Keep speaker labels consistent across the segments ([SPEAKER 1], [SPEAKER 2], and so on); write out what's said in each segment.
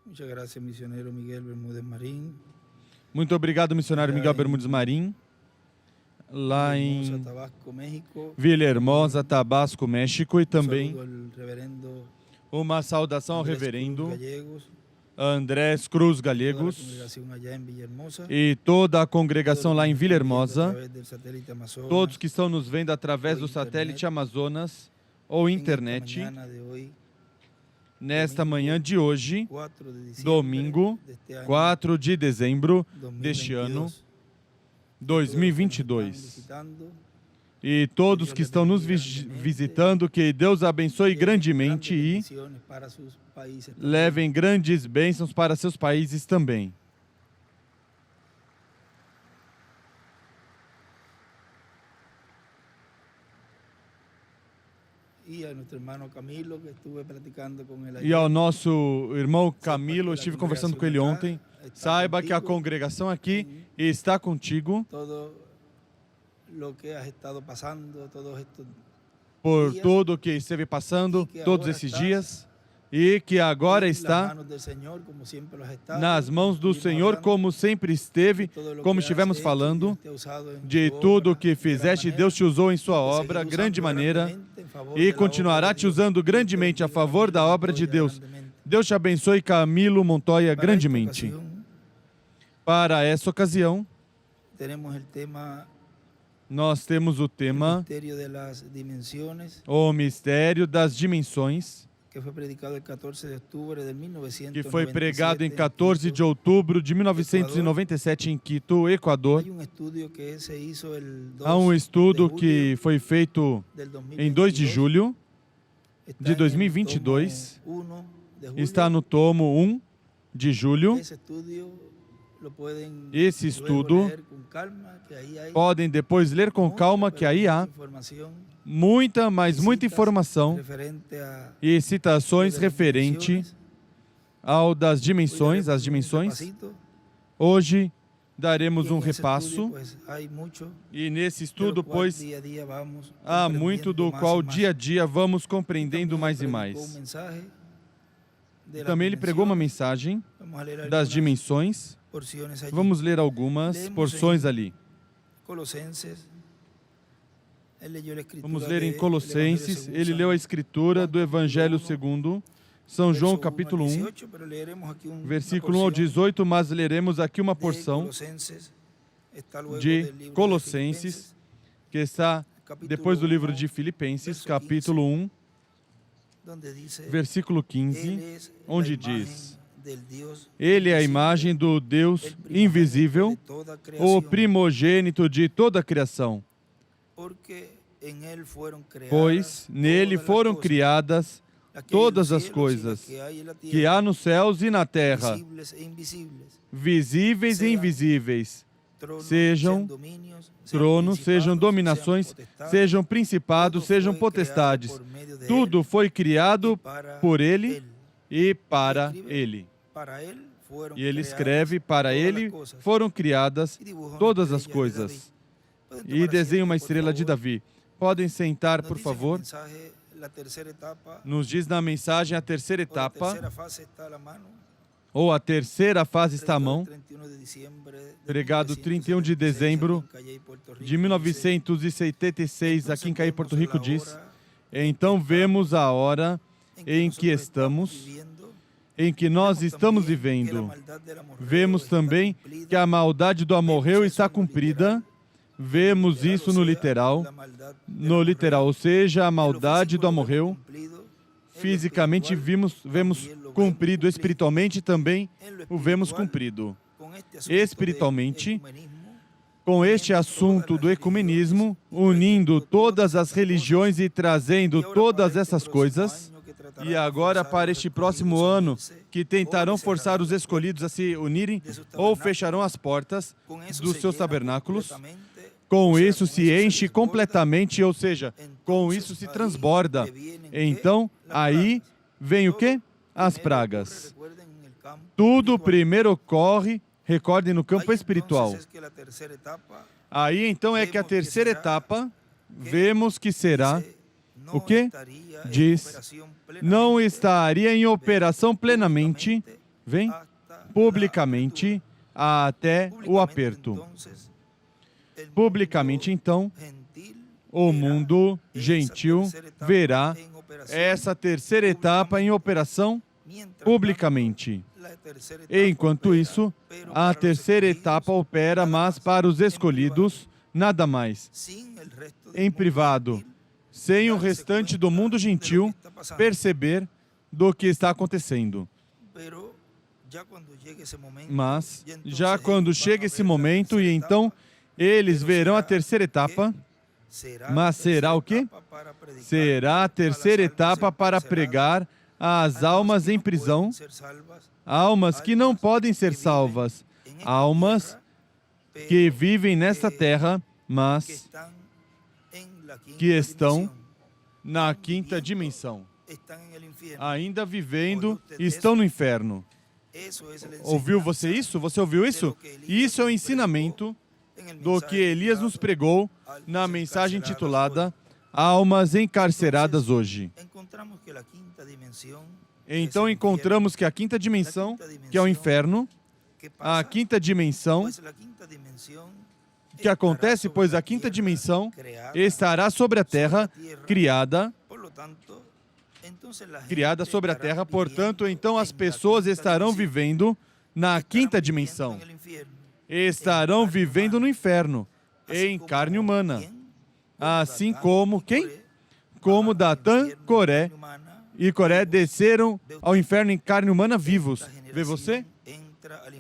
[SPEAKER 1] Muchas gracias, misionero Miguel Bermúdez Marín.
[SPEAKER 2] Muito obrigado, missionário Miguel Bermudes Marim, lá
[SPEAKER 1] Villahermosa,
[SPEAKER 2] em
[SPEAKER 1] Tabasco, México.
[SPEAKER 2] Villahermosa, Tabasco, México, e também
[SPEAKER 1] Saludo al reverendo
[SPEAKER 2] uma saudação ao
[SPEAKER 1] Andrés Cruz
[SPEAKER 2] reverendo
[SPEAKER 1] Gallegos,
[SPEAKER 2] Andrés Cruz
[SPEAKER 1] toda la
[SPEAKER 2] Gallegos
[SPEAKER 1] congregación allá en Villahermosa,
[SPEAKER 2] e toda a congregação
[SPEAKER 1] todos
[SPEAKER 2] lá em
[SPEAKER 1] los que están viendo a
[SPEAKER 2] Villahermosa,
[SPEAKER 1] través del satélite Amazonas,
[SPEAKER 2] todos que estão nos vendo através do
[SPEAKER 1] ou
[SPEAKER 2] satélite
[SPEAKER 1] internet,
[SPEAKER 2] Amazonas ou
[SPEAKER 1] en esta
[SPEAKER 2] internet,
[SPEAKER 1] mañana de hoy,
[SPEAKER 2] nesta manhã de hoje,
[SPEAKER 1] 4 de diciembre
[SPEAKER 2] domingo,
[SPEAKER 1] de este año
[SPEAKER 2] 4 de dezembro deste ano
[SPEAKER 1] 2022.
[SPEAKER 2] 2022.
[SPEAKER 1] Todos los que nos están visitando,
[SPEAKER 2] E todos que estão nos visitando, que Deus abençoe grandemente e
[SPEAKER 1] bendiciones para sus países también.
[SPEAKER 2] levem grandes bênçãos para seus países também.
[SPEAKER 1] Y a nuestro hermano Camilo, que estuve platicando con él
[SPEAKER 2] E ao
[SPEAKER 1] ayer.
[SPEAKER 2] nosso irmão Camilo, eu estive conversando com ele ontem. Saiba que a congregação aqui está contigo
[SPEAKER 1] Todo lo que has estado pasando, todos estos
[SPEAKER 2] por tudo o que esteve passando todos esses dias e que agora
[SPEAKER 1] las
[SPEAKER 2] está
[SPEAKER 1] manos del Señor, como siempre lo has estado.
[SPEAKER 2] nas mãos do
[SPEAKER 1] Estuvimos
[SPEAKER 2] Senhor,
[SPEAKER 1] hablando
[SPEAKER 2] como sempre esteve,
[SPEAKER 1] de todo lo
[SPEAKER 2] como
[SPEAKER 1] que
[SPEAKER 2] estivemos
[SPEAKER 1] has hecho,
[SPEAKER 2] falando,
[SPEAKER 1] Dios te ha usado en
[SPEAKER 2] de
[SPEAKER 1] tu
[SPEAKER 2] tudo
[SPEAKER 1] obra
[SPEAKER 2] que
[SPEAKER 1] de gran
[SPEAKER 2] fizeste,
[SPEAKER 1] manera.
[SPEAKER 2] Deus te usou em sua
[SPEAKER 1] Te
[SPEAKER 2] obra,
[SPEAKER 1] seguirá
[SPEAKER 2] grande
[SPEAKER 1] usando
[SPEAKER 2] maneira,
[SPEAKER 1] grandemente en favor
[SPEAKER 2] e
[SPEAKER 1] de la
[SPEAKER 2] continuará
[SPEAKER 1] obra de
[SPEAKER 2] te
[SPEAKER 1] Dios.
[SPEAKER 2] usando
[SPEAKER 1] Dios te
[SPEAKER 2] grandemente a
[SPEAKER 1] bendiga,
[SPEAKER 2] favor da
[SPEAKER 1] Camilo
[SPEAKER 2] obra de
[SPEAKER 1] Montoya,
[SPEAKER 2] Deus.
[SPEAKER 1] grandemente.
[SPEAKER 2] Deus te abençoe, Camilo Montoya,
[SPEAKER 1] Para esta
[SPEAKER 2] grandemente.
[SPEAKER 1] ocasión,
[SPEAKER 2] Para essa ocasião,
[SPEAKER 1] tenemos el tema
[SPEAKER 2] nós temos o
[SPEAKER 1] el
[SPEAKER 2] tema
[SPEAKER 1] misterio de las dimensiones,
[SPEAKER 2] O Mistério das Dimensões,
[SPEAKER 1] que foi predicado el 14 de octubre de 1997.
[SPEAKER 2] que foi pregado em
[SPEAKER 1] en
[SPEAKER 2] 14 de
[SPEAKER 1] Quito.
[SPEAKER 2] outubro de 1997 em Quito, Equador.
[SPEAKER 1] Hay un estudio que se hizo el 2
[SPEAKER 2] Há um estudo
[SPEAKER 1] de
[SPEAKER 2] que
[SPEAKER 1] julio
[SPEAKER 2] foi feito
[SPEAKER 1] del
[SPEAKER 2] em 2 de
[SPEAKER 1] 2022.
[SPEAKER 2] julho
[SPEAKER 1] Está
[SPEAKER 2] de
[SPEAKER 1] en el
[SPEAKER 2] 2022.
[SPEAKER 1] tomo 1 de julio.
[SPEAKER 2] Está no tomo 1 de julho.
[SPEAKER 1] Ese estudio lo pueden
[SPEAKER 2] Esse
[SPEAKER 1] luego
[SPEAKER 2] estudo
[SPEAKER 1] leer con calma, que ahí hay
[SPEAKER 2] podem depois ler com
[SPEAKER 1] mucha,
[SPEAKER 2] calma,
[SPEAKER 1] pero
[SPEAKER 2] que aí há
[SPEAKER 1] mucha información,
[SPEAKER 2] muita, mas muita
[SPEAKER 1] citas
[SPEAKER 2] informação
[SPEAKER 1] referente a
[SPEAKER 2] e citações
[SPEAKER 1] de las
[SPEAKER 2] referente
[SPEAKER 1] dimensiones.
[SPEAKER 2] ao das
[SPEAKER 1] Hoy
[SPEAKER 2] dimensões,
[SPEAKER 1] daremos
[SPEAKER 2] as dimensões.
[SPEAKER 1] repasito,
[SPEAKER 2] Hoje
[SPEAKER 1] y
[SPEAKER 2] daremos
[SPEAKER 1] en
[SPEAKER 2] um
[SPEAKER 1] ese
[SPEAKER 2] repasso
[SPEAKER 1] estudio, pues, hay mucho
[SPEAKER 2] e nesse
[SPEAKER 1] de
[SPEAKER 2] estudo,
[SPEAKER 1] lo cual
[SPEAKER 2] pois,
[SPEAKER 1] día a día vamos
[SPEAKER 2] há muito do
[SPEAKER 1] comprendiendo
[SPEAKER 2] qual
[SPEAKER 1] más y más.
[SPEAKER 2] dia a dia vamos compreendendo
[SPEAKER 1] También
[SPEAKER 2] mais e
[SPEAKER 1] predicó
[SPEAKER 2] mais.
[SPEAKER 1] un mensaje de las
[SPEAKER 2] Também ele pregou uma
[SPEAKER 1] dimensiones.
[SPEAKER 2] mensagem
[SPEAKER 1] Vamos a leer
[SPEAKER 2] das
[SPEAKER 1] algunas
[SPEAKER 2] dimensões.
[SPEAKER 1] porciones allí.
[SPEAKER 2] Vamos ler algumas
[SPEAKER 1] Lemos
[SPEAKER 2] porções
[SPEAKER 1] em
[SPEAKER 2] ali.
[SPEAKER 1] Colossenses. Él leyó la escritura
[SPEAKER 2] Vamos ler em
[SPEAKER 1] de
[SPEAKER 2] Colossenses.
[SPEAKER 1] Evangelho
[SPEAKER 2] Ele
[SPEAKER 1] segundo
[SPEAKER 2] leu a
[SPEAKER 1] São
[SPEAKER 2] escritura do Evangelho
[SPEAKER 1] João,
[SPEAKER 2] segundo São João,
[SPEAKER 1] verso 1 al
[SPEAKER 2] capítulo 1,
[SPEAKER 1] 18, pero leeremos aquí una
[SPEAKER 2] versículo 1 ao
[SPEAKER 1] porción
[SPEAKER 2] 18, mas leremos aqui uma
[SPEAKER 1] de
[SPEAKER 2] porção
[SPEAKER 1] Colossenses, está luego
[SPEAKER 2] de
[SPEAKER 1] del libro
[SPEAKER 2] Colossenses, que está
[SPEAKER 1] capítulo
[SPEAKER 2] depois do livro
[SPEAKER 1] 1,
[SPEAKER 2] de Filipenses,
[SPEAKER 1] verso
[SPEAKER 2] capítulo 1,
[SPEAKER 1] donde dice,
[SPEAKER 2] versículo
[SPEAKER 1] Él
[SPEAKER 2] 15,
[SPEAKER 1] es la
[SPEAKER 2] onde
[SPEAKER 1] imagen
[SPEAKER 2] diz:
[SPEAKER 1] del Dios
[SPEAKER 2] Ele é a
[SPEAKER 1] invisible,
[SPEAKER 2] imagem do Deus
[SPEAKER 1] el primogénito
[SPEAKER 2] invisível,
[SPEAKER 1] de toda
[SPEAKER 2] o
[SPEAKER 1] creación,
[SPEAKER 2] primogênito de toda a criação,
[SPEAKER 1] porque en él fueron creadas
[SPEAKER 2] pois nele
[SPEAKER 1] todas las
[SPEAKER 2] foram
[SPEAKER 1] cosas,
[SPEAKER 2] criadas
[SPEAKER 1] las que hay en
[SPEAKER 2] todas
[SPEAKER 1] los
[SPEAKER 2] as
[SPEAKER 1] cielos y las
[SPEAKER 2] coisas
[SPEAKER 1] que hay en la
[SPEAKER 2] que
[SPEAKER 1] tierra,
[SPEAKER 2] há nos céus e na terra,
[SPEAKER 1] visibles e invisibles,
[SPEAKER 2] visíveis e
[SPEAKER 1] Sean
[SPEAKER 2] invisíveis,
[SPEAKER 1] tronos,
[SPEAKER 2] sejam
[SPEAKER 1] sean dominios, sean
[SPEAKER 2] tronos, sejam
[SPEAKER 1] principados,
[SPEAKER 2] dominações,
[SPEAKER 1] sean potestades,
[SPEAKER 2] sejam principados,
[SPEAKER 1] todo
[SPEAKER 2] sejam
[SPEAKER 1] foi criado
[SPEAKER 2] potestades.
[SPEAKER 1] por meio de
[SPEAKER 2] Tudo
[SPEAKER 1] él
[SPEAKER 2] foi
[SPEAKER 1] y
[SPEAKER 2] criado
[SPEAKER 1] para
[SPEAKER 2] por ele
[SPEAKER 1] él.
[SPEAKER 2] e para
[SPEAKER 1] escreve,
[SPEAKER 2] ele.
[SPEAKER 1] Para él fueron
[SPEAKER 2] E ele
[SPEAKER 1] creadas
[SPEAKER 2] escreve: para
[SPEAKER 1] todas
[SPEAKER 2] ele
[SPEAKER 1] las cosas.
[SPEAKER 2] foram criadas
[SPEAKER 1] E dibuja uma
[SPEAKER 2] todas as
[SPEAKER 1] estrela de
[SPEAKER 2] coisas.
[SPEAKER 1] Davi. Podem
[SPEAKER 2] E
[SPEAKER 1] tomar
[SPEAKER 2] desenha uma
[SPEAKER 1] asiento, por
[SPEAKER 2] estrela de
[SPEAKER 1] favor.
[SPEAKER 2] Davi. Podem sentar,
[SPEAKER 1] Nos
[SPEAKER 2] por
[SPEAKER 1] dice en el
[SPEAKER 2] favor.
[SPEAKER 1] mensaje, la tercera etapa,
[SPEAKER 2] Nos diz na mensagem a terceira
[SPEAKER 1] o la
[SPEAKER 2] etapa,
[SPEAKER 1] tercera fase está a la mano,
[SPEAKER 2] ou a terceira fase está à
[SPEAKER 1] predicado
[SPEAKER 2] mão,
[SPEAKER 1] 31 de diciembre de
[SPEAKER 2] pregado 31 de
[SPEAKER 1] 1976
[SPEAKER 2] dezembro
[SPEAKER 1] aqui em Cayey, Puerto Rico,
[SPEAKER 2] de 1976, aqui em Cayey,
[SPEAKER 1] Entonces,
[SPEAKER 2] Porto Rico,
[SPEAKER 1] vemos
[SPEAKER 2] diz:
[SPEAKER 1] ahora
[SPEAKER 2] Então vemos a hora em que
[SPEAKER 1] nosotros
[SPEAKER 2] estamos,
[SPEAKER 1] viviendo,
[SPEAKER 2] em que nós
[SPEAKER 1] vemos
[SPEAKER 2] estamos
[SPEAKER 1] también que la
[SPEAKER 2] vivendo.
[SPEAKER 1] maldad del amorreo
[SPEAKER 2] Vemos
[SPEAKER 1] está
[SPEAKER 2] também
[SPEAKER 1] cumplida.
[SPEAKER 2] que a maldade do amorreu está cumprida. Vemos
[SPEAKER 1] Literal,
[SPEAKER 2] isso
[SPEAKER 1] o
[SPEAKER 2] no
[SPEAKER 1] sea,
[SPEAKER 2] literal,
[SPEAKER 1] la maldad del
[SPEAKER 2] no
[SPEAKER 1] amorreo.
[SPEAKER 2] literal, ou seja, a
[SPEAKER 1] En lo
[SPEAKER 2] maldade
[SPEAKER 1] físico
[SPEAKER 2] do
[SPEAKER 1] lo vemos
[SPEAKER 2] amorreu.
[SPEAKER 1] cumplido, en lo
[SPEAKER 2] Fisicamente
[SPEAKER 1] espiritual
[SPEAKER 2] vemos
[SPEAKER 1] también lo vemos
[SPEAKER 2] cumprido, espiritualmente também
[SPEAKER 1] En lo
[SPEAKER 2] o vemos
[SPEAKER 1] espiritual,
[SPEAKER 2] cumprido.
[SPEAKER 1] com este assunto de
[SPEAKER 2] Espiritualmente,
[SPEAKER 1] ecumenismo,
[SPEAKER 2] Com este assunto do ecumenismo, unindo todas as religiões e trazendo todas essas coisas, e agora para este próximo ano, que tentarão forçar os escolhidos a se unirem ou fecharão as portas dos seus tabernáculos, com isso se enche completamente, ou seja, com isso se transborda. Então, aí vem o quê? As pragas. Tudo primeiro ocorre, recordem, no campo espiritual. Aí então é que a terceira etapa, vemos que será o quê? Diz, não estaria em operação plenamente vem publicamente até o aperto. Publicamente, então, o mundo gentil verá essa terceira etapa em operação publicamente. Enquanto isso, a terceira etapa opera, mas para os escolhidos, nada mais. Em privado, sem o restante do mundo gentil perceber do que está acontecendo. Mas, já quando chega esse momento, e então eles verão a terceira etapa, mas será o quê? Será a terceira etapa para pregar às almas em prisão, almas que não podem ser salvas, almas que vivem nesta terra, mas que estão na quinta dimensão. Ainda vivendo, estão no inferno. Ouviu você isso? Você ouviu isso? Isso é o ensinamento do que Elias nos pregou na mensagem intitulada Almas Encarceradas Hoje. Então encontramos que a quinta dimensão, que é o inferno, a quinta dimensão, que acontece, pois a quinta dimensão estará sobre a terra, criada sobre a terra, portanto, então as pessoas estarão vivendo na quinta dimensão. Estarão vivendo no inferno, em carne humana. Assim como quem? Como Datã, Coré e Coré desceram ao inferno em carne humana vivos. Vê você?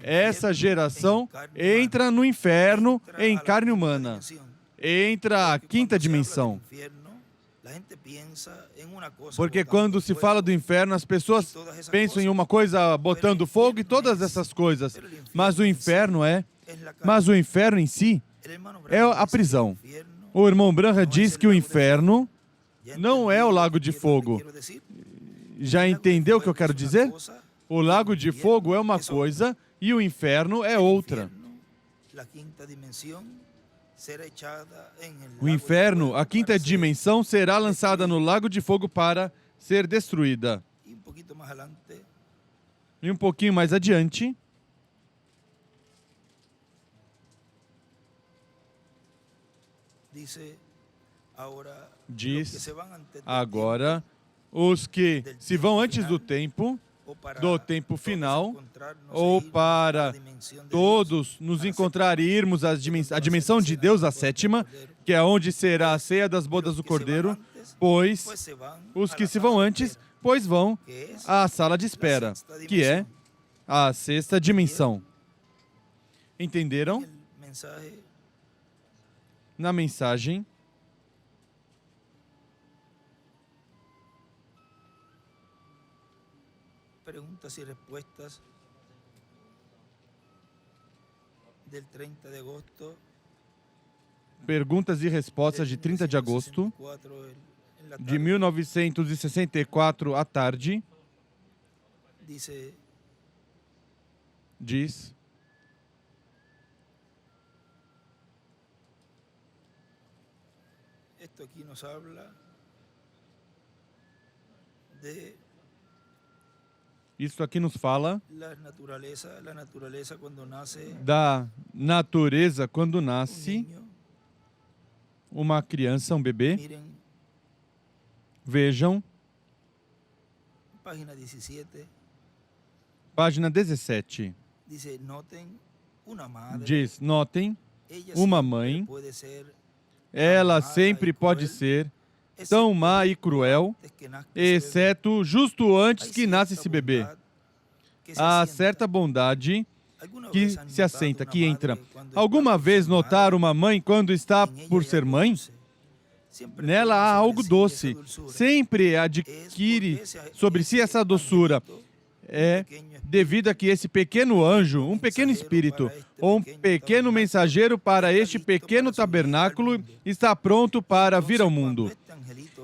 [SPEAKER 2] Essa geração entra no inferno em carne humana. Entra a quinta dimensão. Porque quando se fala do inferno, as pessoas pensam em uma coisa botando fogo e todas essas coisas. Mas o inferno em si é a prisão. O irmão Branham diz que o inferno não é o lago de fogo. Já entendeu o que eu quero dizer? O lago de fogo é uma coisa e o inferno é outra. O inferno, a quinta dimensão, será lançada no lago de fogo para ser destruída. E um pouquinho mais adiante, diz, agora, os que se vão antes do tempo final, ou para todos nos encontrar e irmos à dimensão de Deus, a sétima, que é onde será a ceia das bodas do Cordeiro, pois os que se vão antes, pois vão à sala de espera, que é a sexta dimensão. Entenderam? Na mensagem,
[SPEAKER 1] preguntas y respuestas del 30 de agosto.
[SPEAKER 2] Perguntas e respostas de 30 de agosto de 1964 à tarde. Diz:
[SPEAKER 1] esto aqui nos habla de
[SPEAKER 2] Isso aqui nos fala
[SPEAKER 1] la naturaleza quando nasce
[SPEAKER 2] da natureza quando nasce uma criança, um bebê.
[SPEAKER 1] Miren,
[SPEAKER 2] Vejam,
[SPEAKER 1] página 17,
[SPEAKER 2] página 17.
[SPEAKER 1] dice, notem uma madre,
[SPEAKER 2] Diz, notem,
[SPEAKER 1] ella
[SPEAKER 2] uma
[SPEAKER 1] siempre
[SPEAKER 2] mãe,
[SPEAKER 1] pode ser
[SPEAKER 2] ela sempre pode ser tão má e cruel, exceto justo antes que nasce esse bebê. Há certa bondade que se assenta, que entra. Alguma vez notaram uma mãe quando está por ser mãe? Nela há algo doce. Sempre adquire sobre si essa doçura. É devido a que esse pequeno anjo, um pequeno espírito, ou um pequeno mensageiro para este pequeno tabernáculo está pronto para vir ao mundo.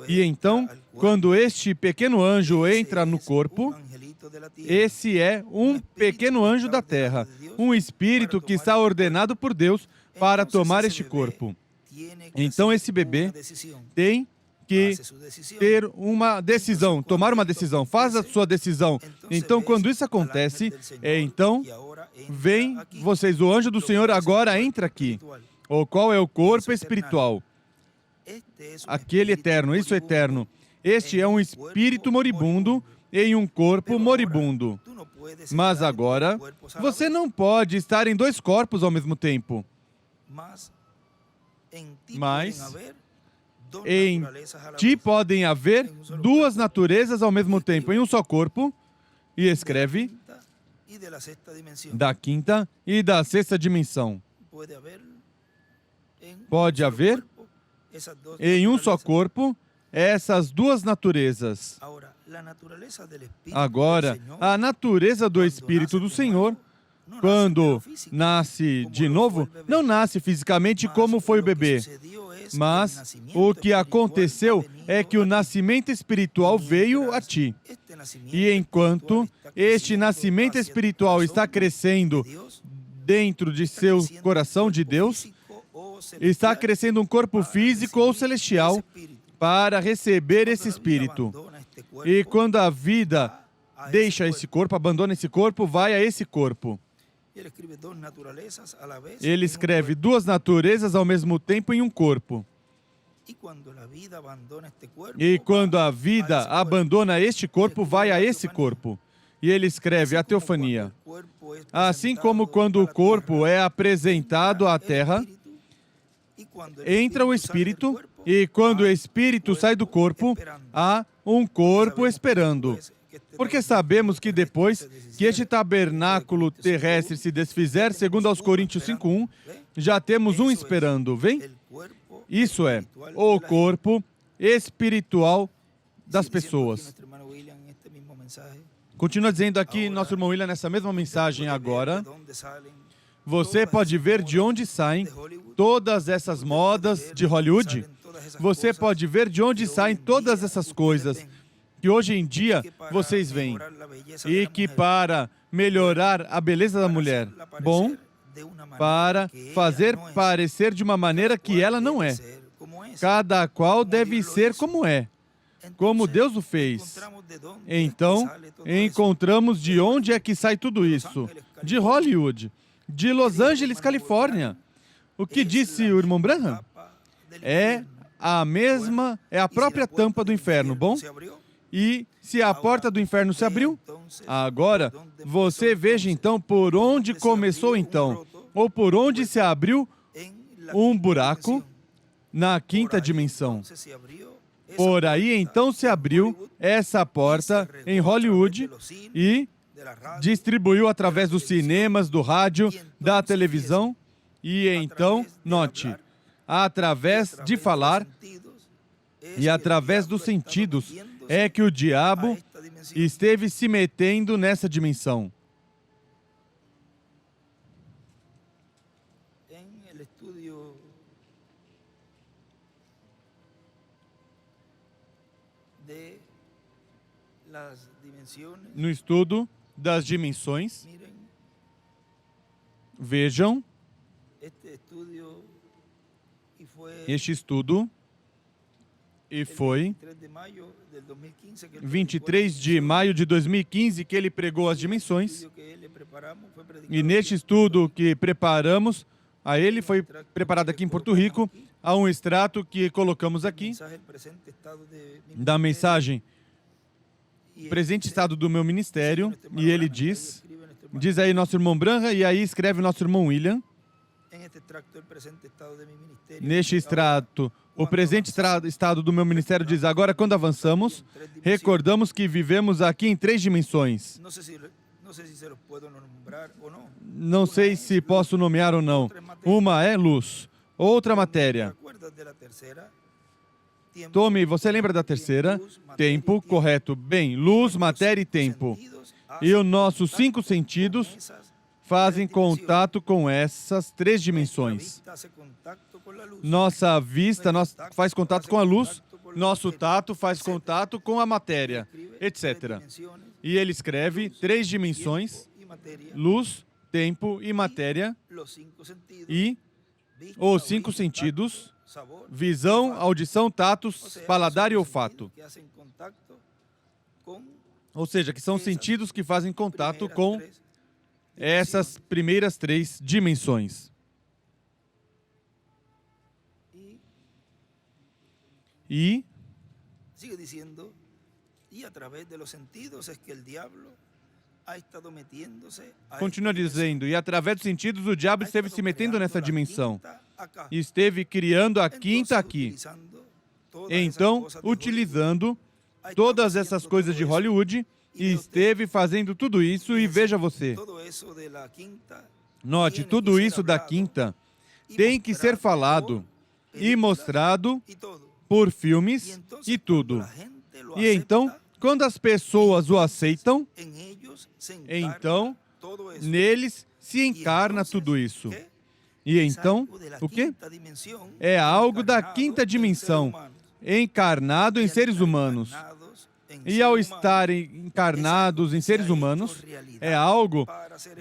[SPEAKER 2] E então, quando este pequeno anjo entra no corpo, esse é um pequeno anjo da terra, um espírito que está ordenado por Deus para tomar este corpo. Então esse bebê tem que ter uma decisão, tomar uma decisão, faz a sua decisão. Então, quando isso acontece, então vem vocês, o anjo do Senhor agora entra aqui. Ou qual é o corpo espiritual? Aquele eterno, isso é eterno. Este é um espírito moribundo em um corpo moribundo. Mas agora, você não pode estar em dois corpos ao mesmo tempo. Mas em ti podem haver duas naturezas ao mesmo tempo, em um só corpo, e escreve da quinta e da sexta dimensão. Pode haver em um só corpo essas duas naturezas. Agora, a natureza do Espírito do Senhor, quando nasce de novo, não nasce fisicamente como foi o bebê, mas o que aconteceu é que o nascimento espiritual veio a ti. E enquanto este nascimento espiritual está crescendo dentro de seu coração de Deus, está crescendo um corpo físico ou celestial para receber esse espírito. E quando a vida deixa esse corpo, abandona esse corpo, vai a esse corpo. Ele escreve duas naturezas ao mesmo tempo em um corpo. E quando a vida abandona este corpo, vai a esse corpo. E ele escreve a teofania. Assim como quando o corpo é apresentado à terra, entra o espírito, e quando o espírito sai do corpo, há um corpo esperando. Porque sabemos que depois que este tabernáculo terrestre se desfizer, segundo aos Coríntios 5:1, já temos um esperando, vem? Isso é, o corpo espiritual das pessoas. Continua dizendo aqui nosso irmão William nessa mesma mensagem agora. Você pode ver de onde saem todas essas modas de Hollywood. Você pode ver de onde saem todas essas coisas que hoje em dia vocês veem. E que para melhorar a beleza da mulher, bom, para fazer parecer de uma maneira que ela não é. Cada qual deve ser como é, como Deus o fez. Então, encontramos de onde é que sai tudo isso. De Hollywood, de Los Angeles, Califórnia. O que disse o irmão Branham? É a própria tampa do inferno, bom? E se a porta do inferno se abriu, agora você veja então por onde começou então, ou por onde se abriu um buraco na quinta dimensão. Por aí então se abriu essa porta em Hollywood e distribuiu através dos cinemas, do rádio, da televisão e então, note, através de falar e através dos sentidos é que o diabo esteve se metendo nessa dimensão. No estudo das dimensões, vejam, este estudo, e foi 23 de maio de 2015 que ele pregou as dimensões, e neste estudo que preparamos, a ele foi preparado aqui em Porto Rico, há um extrato que colocamos aqui, da mensagem Presente Estado do meu ministério, e ele diz aí nosso irmão Branham, e aí escreve nosso irmão William, neste extrato, o presente estado do meu ministério diz, agora quando avançamos, recordamos que vivemos aqui em três dimensões. Não sei se posso nomear ou não. Uma é luz, outra matéria. Tome, você lembra da terceira? Tempo, correto. Bem, luz, matéria e tempo. E os nossos 5 sentidos fazem contato com essas três dimensões. Nossa vista faz contato com a luz, nosso tato faz contato com a matéria, etc. E ele escreve 3 dimensões, luz, tempo e matéria, e os 5 sentidos visão, audição, tato, paladar e olfato. Ou seja, que são sentidos que fazem contato com essas primeiras 3 dimensões. E
[SPEAKER 1] sigue dizendo, e através de los sentidos es que el diablo ha estado metiéndose.
[SPEAKER 2] Continua dizendo, e através dos sentidos o diabo esteve se metendo nessa dimensão. E esteve criando a quinta aqui. Então, utilizando todas essas coisas de Hollywood, e esteve fazendo tudo isso, e veja você. Note, tudo isso da quinta tem que ser falado e mostrado por filmes e tudo. E então, quando as pessoas o aceitam, então, neles se encarna tudo isso. E então, o quê? É algo da quinta dimensão, encarnado em seres humanos. E ao estarem encarnados em seres humanos, é algo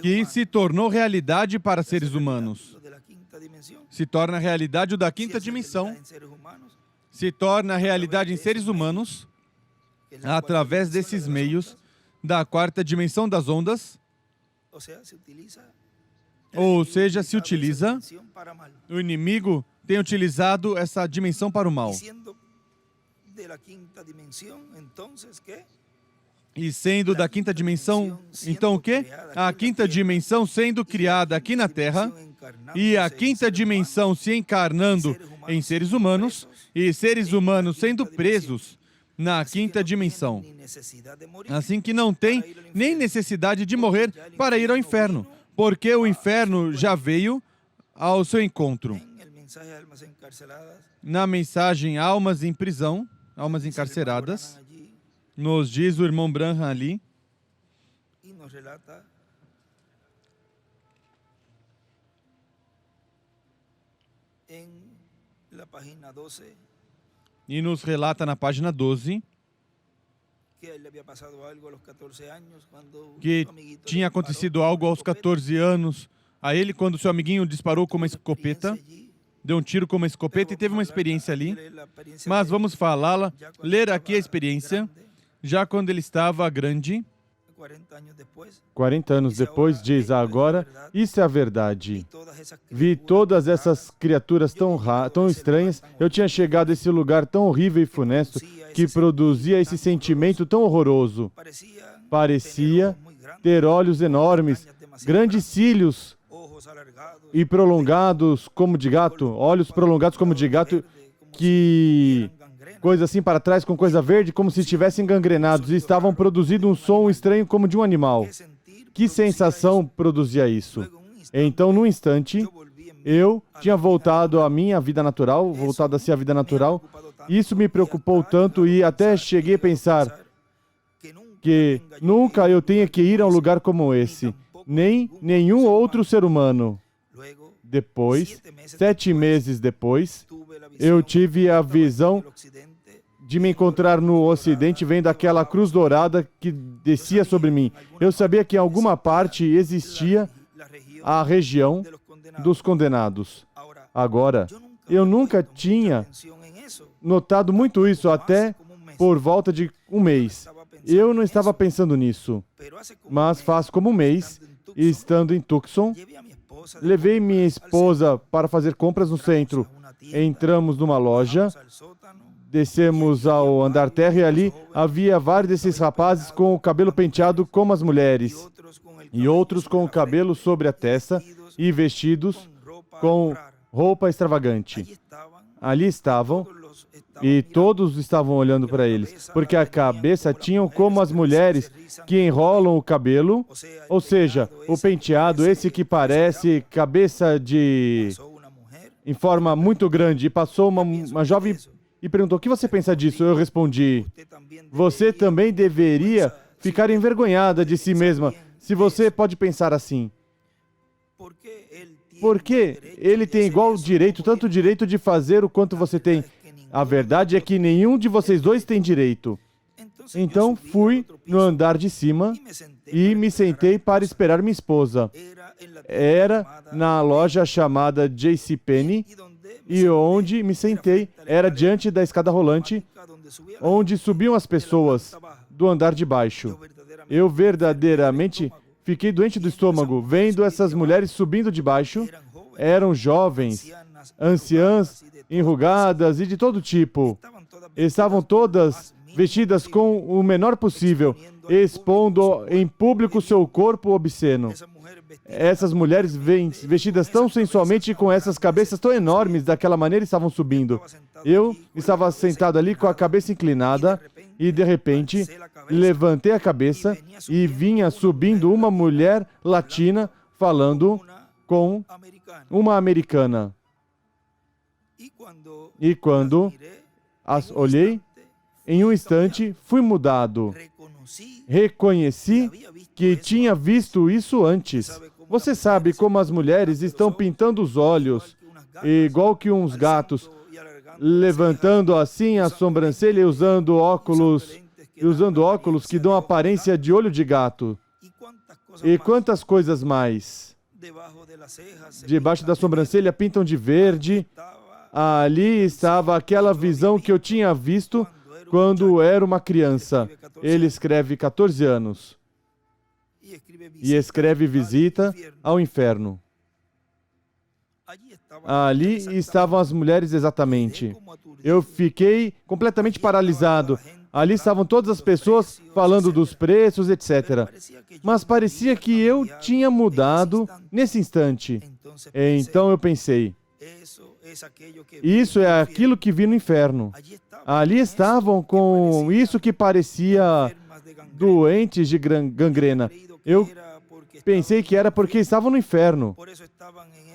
[SPEAKER 2] que se tornou realidade para seres humanos. Se torna realidade o da quinta dimensão. Se torna realidade em seres humanos através desses meios da quarta dimensão das ondas. Ou seja, se utiliza, o inimigo tem utilizado essa dimensão para o mal. E sendo da quinta dimensão, então o quê? A quinta dimensão sendo criada aqui na Terra e a quinta dimensão se encarnando em seres humanos e seres humanos sendo presos na quinta dimensão. Assim que não tem nem necessidade de morrer para ir ao inferno, porque o inferno já veio ao seu encontro. Na mensagem Almas em Prisão, Almas Encarceradas, nos diz o irmão Branham ali, e nos relata na página 12 que tinha acontecido algo aos 14 anos a ele quando seu amiguinho disparou com uma escopeta, deu um tiro com uma escopeta e teve uma experiência ali. Mas vamos falá-la, ler aqui a experiência, já quando ele estava grande.
[SPEAKER 3] 40 anos depois, diz, agora, isso é a verdade. Vi todas essas criaturas tão estranhas, eu tinha chegado a esse lugar tão horrível e funesto, que produzia esse sentimento tão horroroso. Parecia ter olhos enormes, grandes cílios e prolongados como de gato, olhos prolongados como de gato, que... coisa assim para trás com coisa verde, como se estivessem gangrenados, e estavam produzindo um som estranho como de um animal. Que sensação produzia isso? Então, num instante, eu tinha voltado à minha vida natural, voltado a ser a vida natural. Isso me preocupou tanto e até cheguei a pensar que nunca eu tenha que ir a um lugar como esse, nem nenhum outro ser humano. Depois, 7 meses depois, eu tive a visão de me encontrar no Ocidente, vendo aquela cruz dourada que descia sobre mim. Eu sabia que em alguma parte existia a região dos condenados. Agora, eu nunca tinha notado muito isso, até por volta de um mês. Eu não estava pensando nisso, mas faz como um mês, estando em Tucson, levei minha esposa para fazer compras no centro. Entramos numa loja, descemos ao andar terra e ali havia vários desses rapazes com o cabelo penteado como as mulheres e outros com o cabelo sobre a testa e vestidos com roupa extravagante. Ali estavam e todos estavam olhando para eles, porque a cabeça tinham como as mulheres que enrolam o cabelo, ou seja, o penteado, esse que parece cabeça de... em forma muito grande. E passou uma jovem e perguntou, o que você pensa disso? Eu respondi, você também deveria ficar envergonhada de si mesma, se você pode pensar assim. Porque ele tem igual direito, tanto direito de fazer o quanto você tem. A verdade é que nenhum de vocês dois tem direito. Então fui no andar de cima e me sentei para esperar minha esposa. Era na loja chamada JCPenney, E onde me sentei era diante da escada rolante, onde subiam as pessoas do andar de baixo. Eu verdadeiramente fiquei doente do estômago, vendo essas mulheres subindo de baixo. Eram jovens, anciãs, enrugadas e de todo tipo. Estavam todas vestidas com o menor possível, expondo em público seu corpo obsceno. Essas mulheres vestidas tão sensualmente, com essas cabeças tão enormes, daquela maneira estavam subindo. Eu estava sentado ali com a cabeça inclinada e, de repente, levantei a cabeça e vinha subindo uma mulher latina falando com uma americana. E quando as olhei, em um instante fui mudado. Reconheci que tinha visto isso antes. Você sabe como as mulheres estão pintando os olhos, igual que uns gatos, levantando assim a sobrancelha e usando óculos que dão aparência de olho de gato. E quantas coisas mais? Debaixo da sobrancelha pintam de verde. Ali estava aquela visão que eu tinha visto quando era uma criança. Ele escreve 14 anos. E escreve Visita ao Inferno. Ali estavam as mulheres exatamente. Eu fiquei completamente paralisado. Ali estavam todas as pessoas falando dos preços, etc. Mas parecia que eu tinha mudado nesse instante. Então eu pensei, isso é aquilo que vi no inferno. Ali estavam com isso que parecia doentes de gangrena. Eu pensei que era porque estavam no inferno.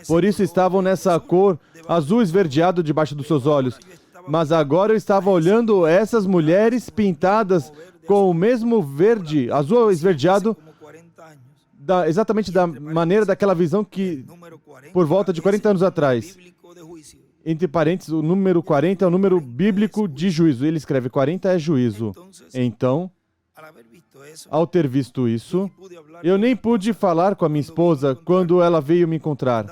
[SPEAKER 3] Por isso estavam nessa cor azul esverdeado debaixo dos seus olhos. Mas agora eu estava olhando essas mulheres pintadas com o mesmo verde, azul esverdeado, exatamente da maneira daquela visão que, por volta de 40 anos atrás. Entre parênteses, o número 40 é o número bíblico de juízo. Ele escreve 40 é juízo. Então, ao ter visto isso, eu nem pude falar com a minha esposa quando ela veio me encontrar.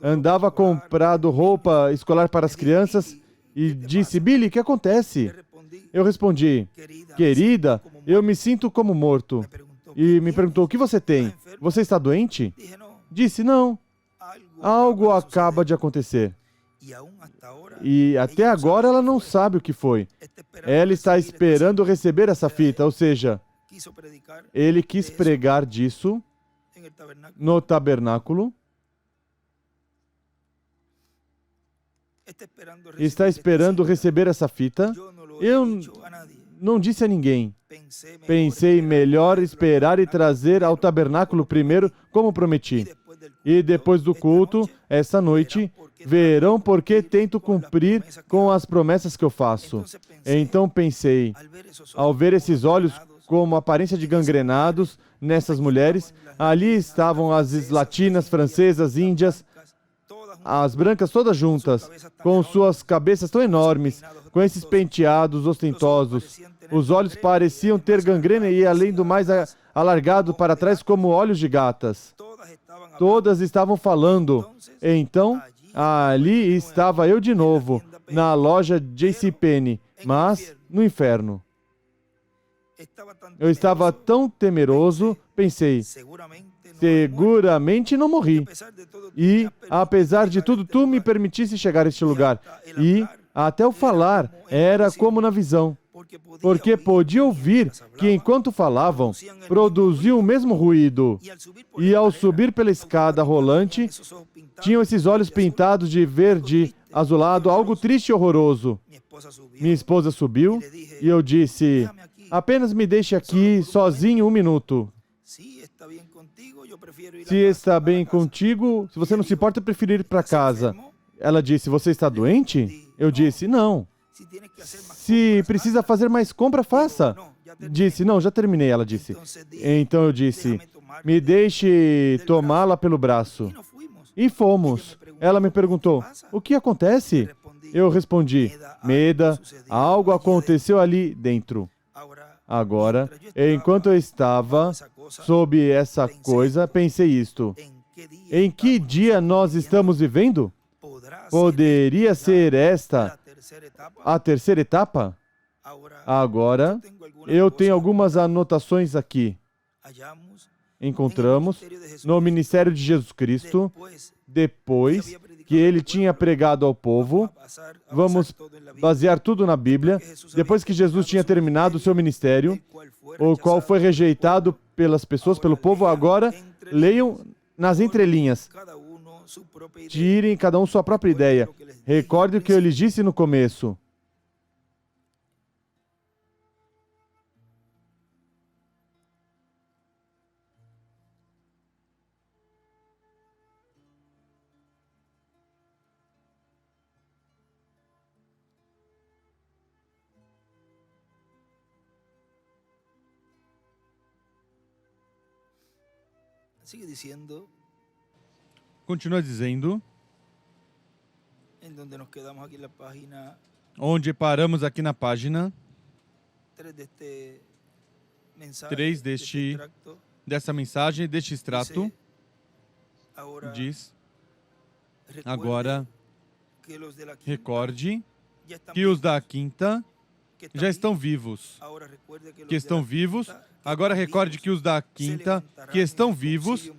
[SPEAKER 3] Andava comprando roupa escolar para as crianças e disse, Billy, o que acontece? Eu respondi, querida, eu me sinto como morto. E me perguntou, o que você tem? Você está doente? Disse, não. Algo acaba de acontecer. E até agora ela não sabe o que foi. Ela está esperando receber essa fita, ou seja, ele quis pregar disso no tabernáculo. Está esperando receber essa fita. Eu não disse a ninguém. Pensei melhor esperar e trazer ao tabernáculo primeiro, como prometi. E depois do culto, essa noite, verão porque tento cumprir com as promessas que eu faço. Então pensei, ao ver esses olhos como aparência de gangrenados nessas mulheres, ali estavam as latinas, francesas, índias, as brancas todas juntas, com suas cabeças tão enormes, com esses penteados ostentosos. Os olhos pareciam ter gangrena e, além do mais, alargado para trás como olhos de gatas. Todas estavam falando. Então, ali estava eu de novo, na loja JCPenney, mas no inferno. Eu estava tão temeroso, pensei, seguramente não morri. E, apesar de tudo, tu me permitisse chegar a este lugar. E, até o falar, era como na visão. Porque podia ouvir que, enquanto falavam, produziam o mesmo ruído. E, ao subir pela escada rolante, tinham esses olhos pintados de verde azulado, algo triste e horroroso. Minha esposa subiu e eu disse, apenas me deixe aqui sozinho 1 minuto. Se está bem contigo, se você não se importa, eu prefiro ir para casa. Ela disse, você está doente? Eu disse, não. Se precisa fazer mais compra, faça. Disse, não, já terminei, ela disse. Então eu disse, me deixe tomá-la pelo braço. E fomos. Ela me perguntou, o que acontece? Eu respondi, Meda, algo aconteceu ali dentro. Agora, enquanto eu estava sob essa coisa, pensei isto. Em que dia nós estamos vivendo? Poderia ser esta a terceira etapa? Agora, eu tenho algumas anotações aqui. Encontramos no ministério de Jesus Cristo, depois que ele tinha pregado ao povo, vamos basear tudo na Bíblia, depois que Jesus tinha terminado o seu ministério, o qual foi rejeitado pelas pessoas, pelo povo, agora leiam nas entrelinhas. Tirem cada um sua própria ideia. Recorde o que eu lhes disse no começo.
[SPEAKER 2] Continua dizendo, onde paramos aqui na página 3 dessa mensagem, deste extrato, diz, agora, recorde que os da quinta já estão vivos. Agora recorde que os da quinta, que estão vivos,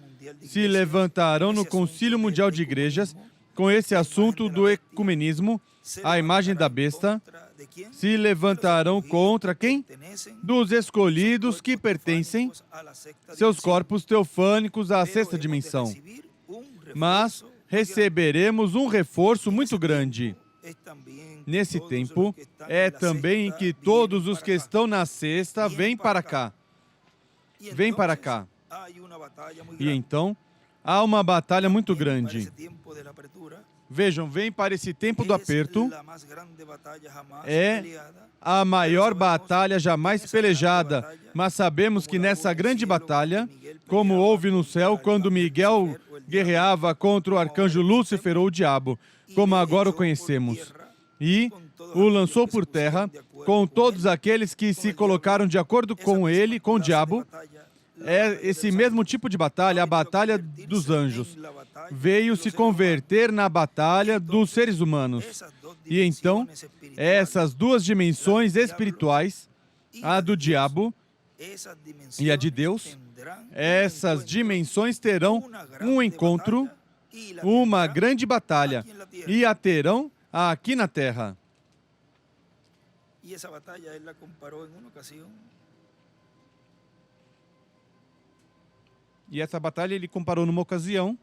[SPEAKER 2] se levantarão no Concílio Mundial de Igrejas com esse assunto do ecumenismo, a imagem da besta, se levantarão contra quem? Dos escolhidos que pertencem, seus corpos teofânicos à sexta dimensão. Mas receberemos um reforço muito grande. Nesse tempo, é também que todos os que estão na sexta vêm para cá. Vêm para cá. E então, há uma batalha muito grande. Vejam, vem para esse tempo do aperto. É a maior batalha jamais pelejada. Mas sabemos que nessa grande batalha, como houve no céu quando Miguel guerreava contra o arcanjo Lúcifer ou o diabo, como agora o conhecemos, e o lançou por terra com todos aqueles que se colocaram de acordo com ele, com o diabo. É esse mesmo tipo de batalha, a batalha dos anjos. Veio se converter na batalha dos seres humanos. E então, essas duas dimensões espirituais, a do diabo e a de Deus, essas dimensões terão um encontro, uma grande batalha, e a terão aqui na Terra. E essa batalha ele comparou numa ocasião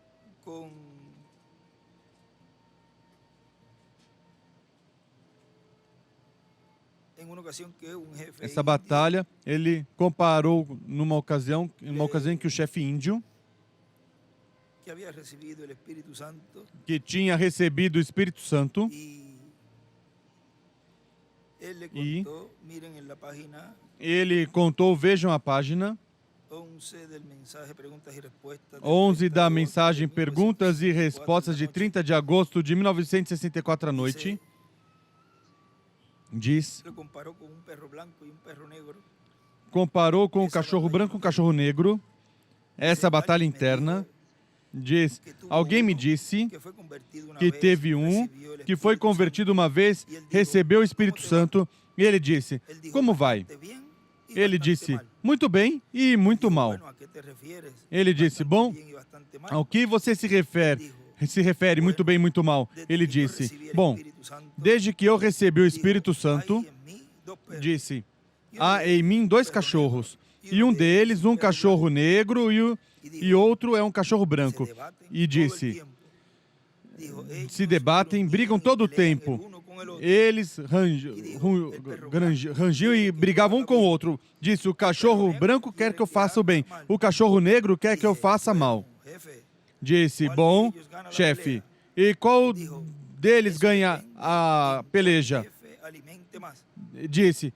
[SPEAKER 2] essa batalha ele comparou numa ocasião em que o chefe índio que tinha recebido o Espírito Santo e ele contou, vejam a página 11 da mensagem Perguntas e Respostas de 30 de agosto de 1964 à noite, diz, comparou com um cachorro branco e um cachorro negro, essa batalha interna, diz, alguém me disse que teve um que foi convertido uma vez, recebeu o Espírito Santo, e ele disse, como vai? Ele disse, muito bem e muito mal. Ele disse, bom, ao que você se refere muito bem e muito mal? Ele disse, bom, desde que eu recebi o Espírito Santo, disse, há em mim 2 cachorros, e um deles um cachorro negro e outro é um cachorro branco. E disse, se debatem, brigam todo o tempo. Eles rangiam e brigavam um com o outro. Disse, o cachorro branco quer que eu faça o bem, o cachorro negro quer que eu faça mal. Disse, bom, chefe, e qual deles ganha a peleja? Disse,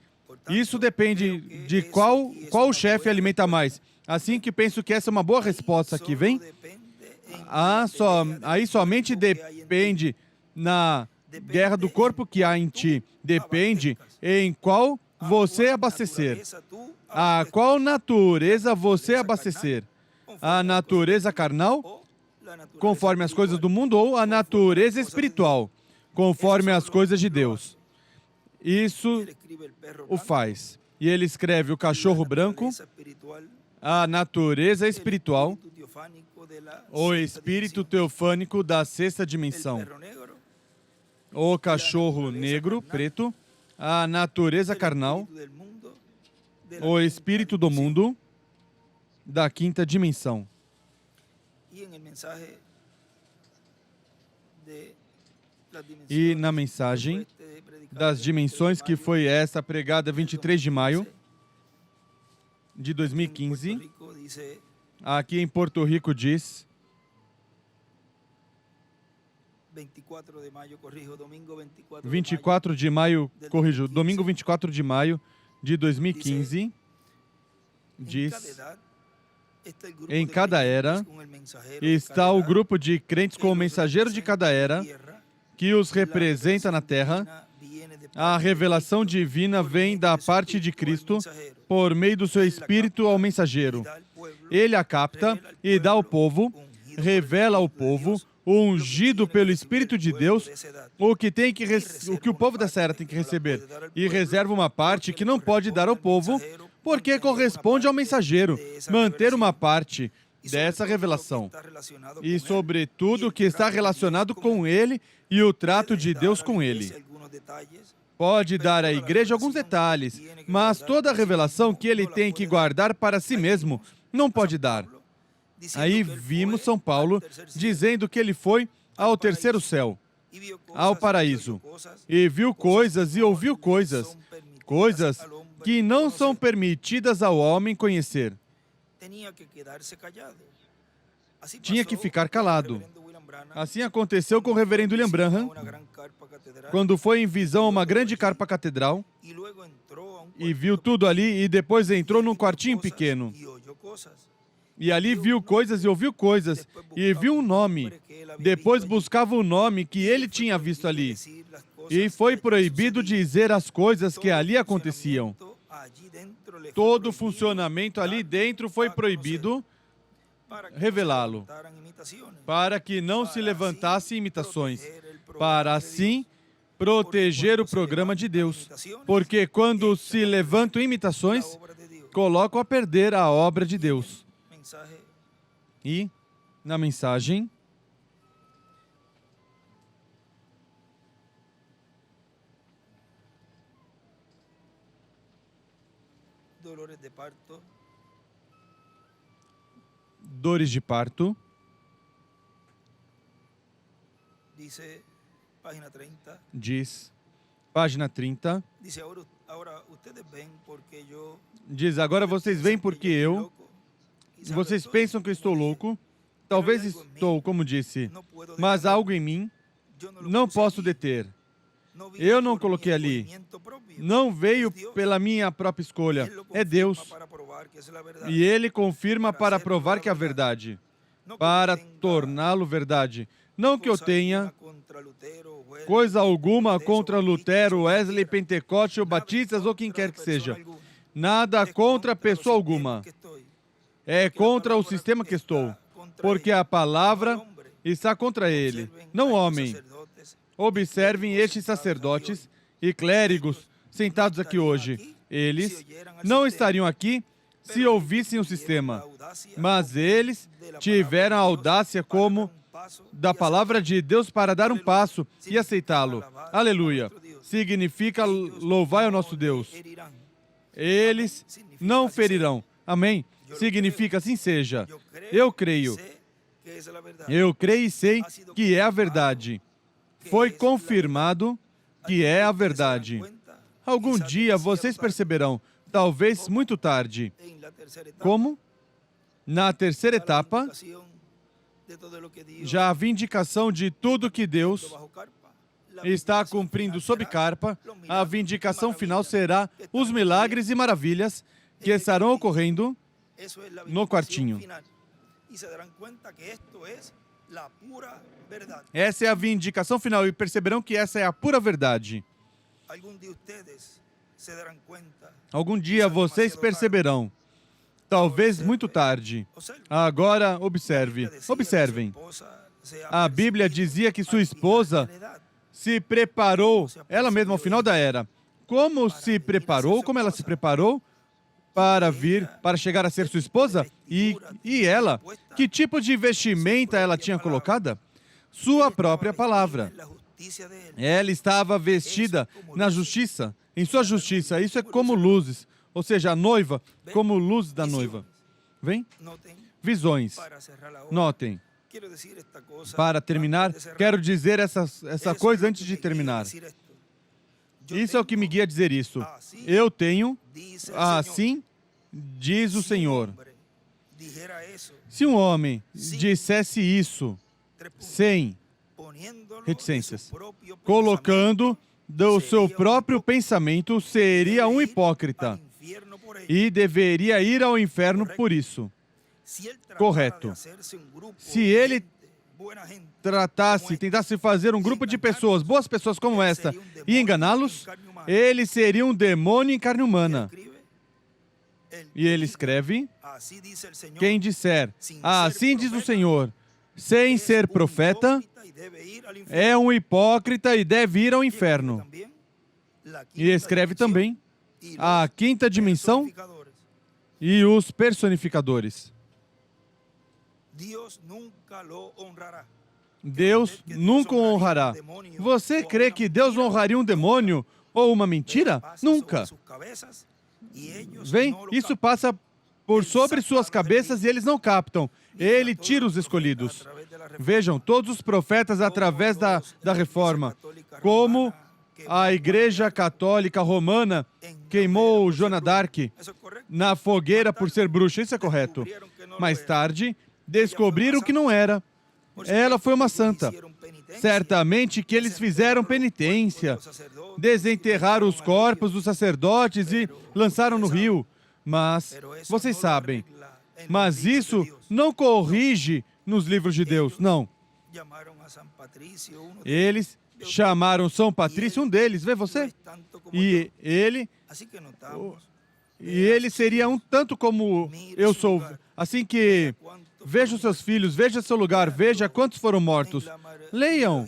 [SPEAKER 2] isso depende de qual chefe alimenta mais. Assim que penso que essa é uma boa resposta aqui, vem? Aí somente depende na guerra do corpo que há em ti. Depende em qual você abastecer. A qual natureza você abastecer? A natureza carnal conforme as coisas do mundo, ou a natureza espiritual, conforme as coisas de Deus. Isso o faz. E ele escreve o cachorro branco, a natureza espiritual, o espírito teofânico da sexta dimensão, o cachorro negro, preto, a natureza carnal, o espírito do mundo da quinta dimensão. E na mensagem das dimensões, que foi essa pregada 23 de maio de 2015, aqui em Porto Rico diz, 24 de maio, corrijo, domingo 24 de maio de 2015, diz, em cada era está o grupo de crentes com o mensageiro de cada era, que os representa na Terra. A revelação divina vem da parte de Cristo por meio do seu Espírito ao mensageiro. Ele a capta e dá ao povo, revela ao povo, ungido pelo Espírito de Deus, o que o povo dessa era tem que receber. E reserva uma parte que não pode dar ao povo, porque corresponde ao mensageiro manter uma parte dessa revelação. E, sobretudo, o que está relacionado com ele e o trato de Deus com ele. Pode dar à igreja alguns detalhes, mas toda a revelação que ele tem que guardar para si mesmo, não pode dar. Aí vimos São Paulo dizendo que ele foi ao terceiro céu, ao paraíso, e viu coisas e ouviu coisas que não são permitidas ao homem conhecer. Tinha que ficar calado. Assim aconteceu com o reverendo William Branham, quando foi em visão a uma grande carpa catedral, e viu tudo ali, e depois entrou num quartinho pequeno. E ali viu coisas e ouviu coisas, e viu um nome. Depois buscava o nome que ele tinha visto ali. E foi proibido dizer as coisas que ali aconteciam. Todo o funcionamento ali dentro foi proibido revelá-lo, para que não se levantassem imitações, para assim proteger o programa de Deus. Porque quando se levantam imitações, colocam a perder a obra de Deus. E, na mensagem, dores de parto, diz, página 30, diz, agora vocês veem porque vocês pensam que eu estou louco, talvez estou, como disse, mas há algo em mim, não posso deter. Eu não coloquei ali, não veio pela minha própria escolha, é Deus. E Ele confirma para provar que é a verdade, para torná-lo verdade. Não que eu tenha coisa alguma contra Lutero, Wesley, Pentecoste ou Batistas ou quem quer que seja. Nada contra pessoa alguma. É contra o sistema que estou, porque a palavra está contra ele, não o homem. Observem estes sacerdotes e clérigos sentados aqui hoje. Eles não estariam aqui se ouvissem o sistema, mas eles tiveram a audácia como da palavra de Deus para dar um passo e aceitá-lo. Aleluia. Significa louvai ao nosso Deus. Eles não ferirão. Amém. Significa assim seja. Eu creio e sei que é a verdade. Foi confirmado que é a verdade. Algum dia vocês perceberão, talvez muito tarde. Como? Na terceira etapa, já a vindicação de tudo que Deus está cumprindo sob carpa, a vindicação final será os milagres e maravilhas que estarão ocorrendo no quartinho. Essa é a vindicação final e perceberão que essa é a pura verdade. Algum dia vocês perceberão talvez muito tarde. Agora, observem. A Bíblia dizia que sua esposa se preparou, ela mesma, ao final da era. Como ela se preparou para chegar a ser sua esposa? E ela, que tipo de vestimenta ela tinha colocada? Sua própria palavra. Ela estava vestida na justiça, em sua justiça. Isso é como luzes, ou seja, a noiva como luz da noiva. Vem? Visões. Notem. Para terminar, quero dizer essa coisa antes de terminar. Isso é o que me guia a dizer isso. Eu tenho, assim diz o Senhor. Se um homem dissesse isso sem reticências, colocando do seu próprio pensamento, seria um hipócrita e deveria ir ao inferno por isso. Correto. Se ele tentasse fazer um grupo de pessoas, boas pessoas como esta, e enganá-los, ele seria um demônio em carne humana. E ele escreve, quem disser, assim diz o Senhor, sem ser profeta, é um hipócrita e deve ir ao inferno. E escreve também, a quinta dimensão e os personificadores. Deus nunca o honrará. Você crê que Deus honraria um demônio ou uma mentira? Nunca. Vem, isso passa por sobre suas cabeças e eles não captam. Ele tira os escolhidos. Vejam, todos os profetas através da reforma, como a Igreja Católica Romana queimou Joana d'Arc na fogueira por ser bruxa. Isso é correto. Mais tarde, descobriram que não era. Ela foi uma santa. Certamente que eles fizeram penitência, desenterraram os corpos dos sacerdotes e lançaram no rio. Mas, vocês sabem, mas isso não corrige nos livros de Deus, não. Eles chamaram São Patrício, um deles, vê você? E ele seria um tanto como eu sou. Assim que veja os seus filhos, veja seu lugar, veja quantos foram mortos. Leiam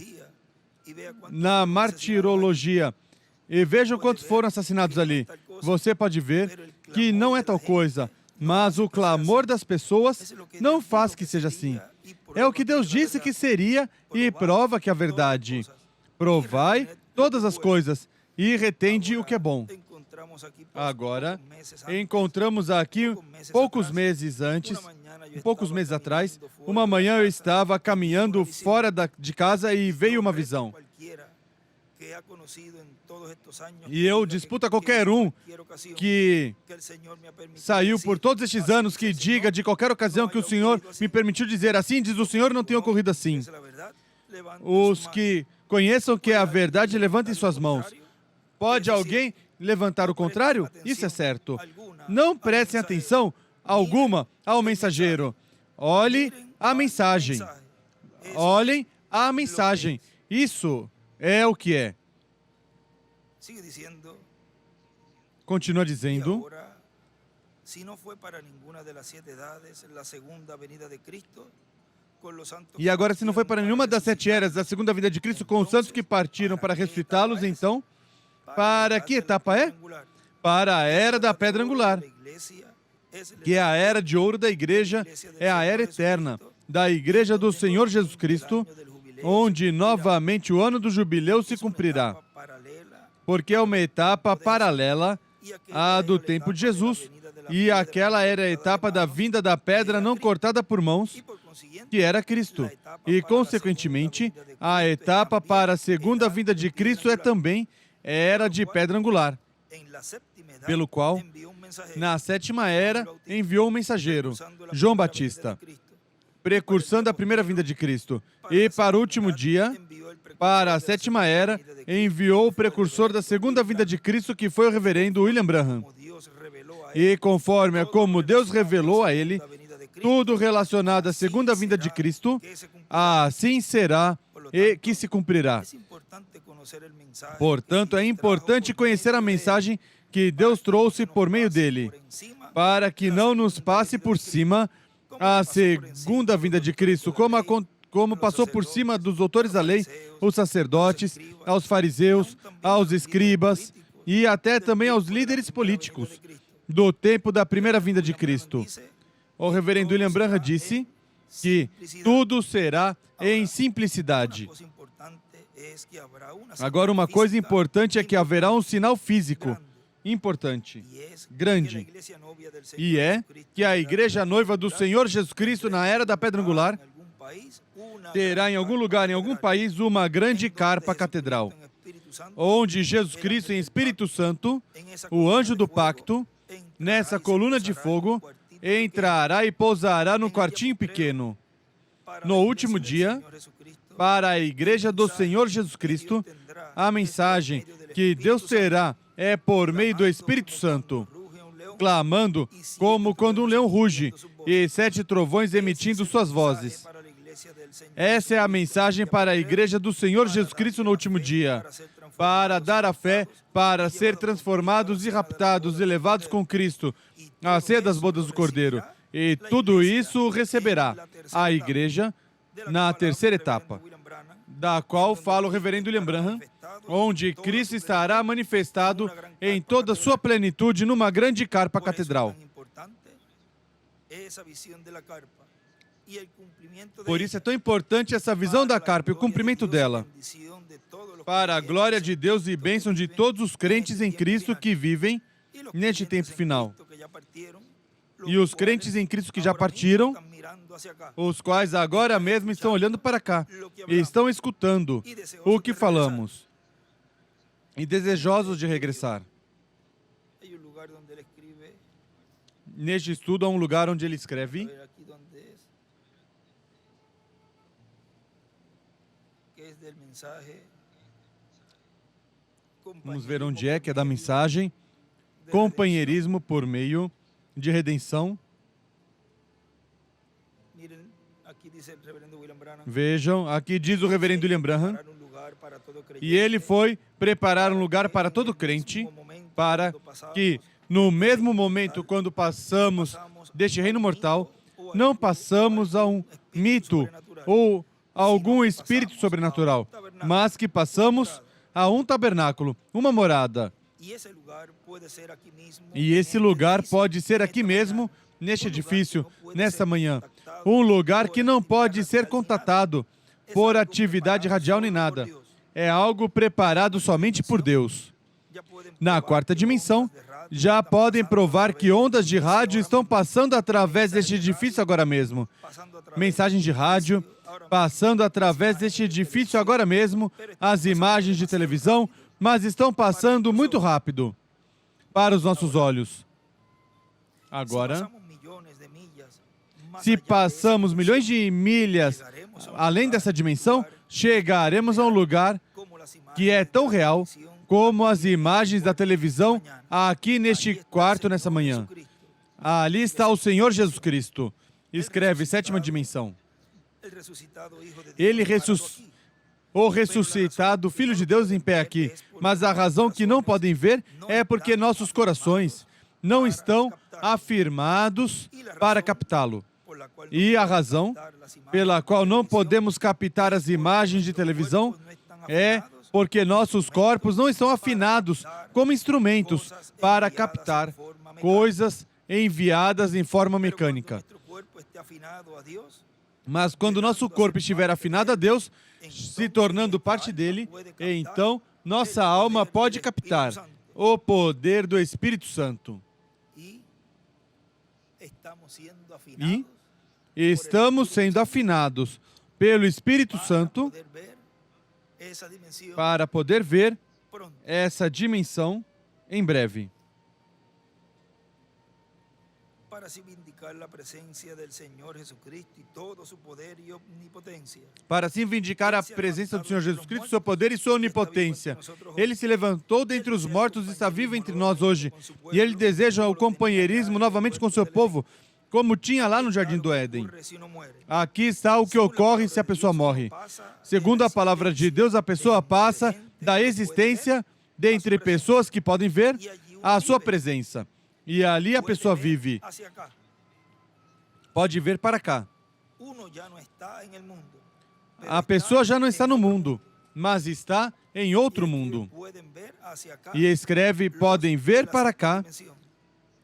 [SPEAKER 2] na martirologia e vejam quantos foram assassinados ali. Você pode ver que não é tal coisa, mas o clamor das pessoas não faz que seja assim. É o que Deus disse que seria e prova que é a verdade. Provai todas as coisas e retende o que é bom. Agora, encontramos aqui poucos meses atrás, uma manhã eu estava caminhando fora de casa e veio uma visão. E eu disputo a qualquer um que saiu por todos estes anos que diga de qualquer ocasião que o Senhor me permitiu dizer assim, diz o Senhor, não tem ocorrido assim. Os que conheçam que é a verdade, levantem suas mãos. Pode alguém levantar o contrário? Isso é certo. Não prestem atenção alguma ao mensageiro. Olhem a mensagem. Olhem a mensagem. Isso é o que é. Continua dizendo, e agora, se não foi para nenhuma das 7 eras da segunda vinda de Cristo, com os santos que partiram para ressuscitá-los, então, para que etapa é? Para a era da pedra angular, que é a era de ouro da igreja, é a era eterna da igreja do Senhor Jesus Cristo, onde novamente o ano do jubileu se cumprirá, porque é uma etapa paralela à do tempo de Jesus, e aquela era a etapa da vinda da pedra não cortada por mãos, que era Cristo. E, consequentemente, a etapa para a segunda vinda de Cristo é também era de pedra angular, pelo qual, na 7ª era, enviou um mensageiro, João Batista, precursando a primeira vinda de Cristo. E, para o último dia, para a 7ª era, enviou o precursor da segunda vinda de Cristo, que foi o reverendo William Branham. E conforme como Deus revelou a ele, tudo relacionado à segunda vinda de Cristo, assim será e que se cumprirá. Portanto, é importante conhecer a mensagem que Deus trouxe por meio dele, para que não nos passe por cima a segunda vinda de Cristo, como passou por cima dos doutores da lei, os sacerdotes, aos fariseus, aos escribas e até também aos líderes políticos do tempo da primeira vinda de Cristo. O reverendo William Branham disse que tudo será em simplicidade. Agora, uma coisa importante é que haverá um sinal físico importante, grande, e é que a igreja noiva do Senhor Jesus Cristo na era da pedra angular terá em algum lugar, em algum país, uma grande carpa catedral, onde Jesus Cristo em Espírito Santo, o anjo do pacto, nessa coluna de fogo, entrará e pousará num quartinho pequeno. No último dia, para a igreja do Senhor Jesus Cristo, a mensagem que Deus terá é por meio do Espírito Santo, clamando como quando um leão ruge e 7 trovões emitindo suas vozes. Essa é a mensagem para a igreja do Senhor Jesus Cristo no último dia, para dar a fé, para ser transformados e raptados e levados com Cristo à ceia das bodas do Cordeiro. E tudo isso receberá a igreja na terceira etapa, da qual fala o reverendo William Branham, onde Cristo estará manifestado em toda a sua plenitude numa grande carpa catedral. Por isso é tão importante essa visão da carpa e o cumprimento dela, para a glória de Deus e bênção de todos os crentes em Cristo que vivem neste tempo final. E os crentes em Cristo que já partiram, os quais agora mesmo estão olhando para cá e estão escutando o que falamos e desejosos de regressar. Neste estudo há um lugar onde ele escreve: vamos ver onde é que é da mensagem. Companheirismo por meio de redenção. Vejam, aqui diz o reverendo William Branham, e ele foi preparar um lugar para todo crente, para que no mesmo momento quando passamos deste reino mortal, não passamos a um mito ou a algum espírito sobrenatural, mas que passamos a um tabernáculo, uma morada. E esse lugar pode ser aqui mesmo, neste edifício, nesta manhã. Um lugar que não pode ser contatado por atividade radial nem nada. É algo preparado somente por Deus. Na quarta dimensão, já podem provar que ondas de rádio estão passando através deste edifício agora mesmo. Mensagens de rádio passando através deste edifício agora mesmo, as imagens de televisão, mas estão passando muito rápido para os nossos olhos. Agora, se passamos milhões de milhas além dessa dimensão, chegaremos a um lugar que é tão real como as imagens da televisão aqui neste quarto nessa manhã. Ali está o Senhor Jesus Cristo. Escreve sétima dimensão. Ele o ressuscitado Filho de Deus em pé aqui. Mas a razão que não podem ver é porque nossos corações não estão afirmados para captá-lo. E a razão pela qual não podemos captar as imagens de televisão é porque nossos corpos não estão afinados como instrumentos para captar coisas enviadas em forma mecânica. Mas quando nosso corpo estiver afinado a Deus, se tornando parte dele, então nossa alma pode captar o poder do Espírito Santo. E estamos sendo afinados pelo Espírito Santo para poder ver essa dimensão em breve. Para assim vindicar a presença do Senhor Jesus Cristo, seu poder e sua onipotência. Ele se levantou dentre os mortos e está vivo entre nós hoje. E ele deseja o companheirismo novamente com seu povo, como tinha lá no Jardim do Éden. Aqui está o que ocorre se a pessoa morre. Segundo a palavra de Deus, a pessoa passa da existência dentre pessoas que podem ver à sua presença. E ali a pessoa vive. Pode ver para cá. A pessoa já não está no mundo, mas está em outro mundo. E escreve, podem ver para cá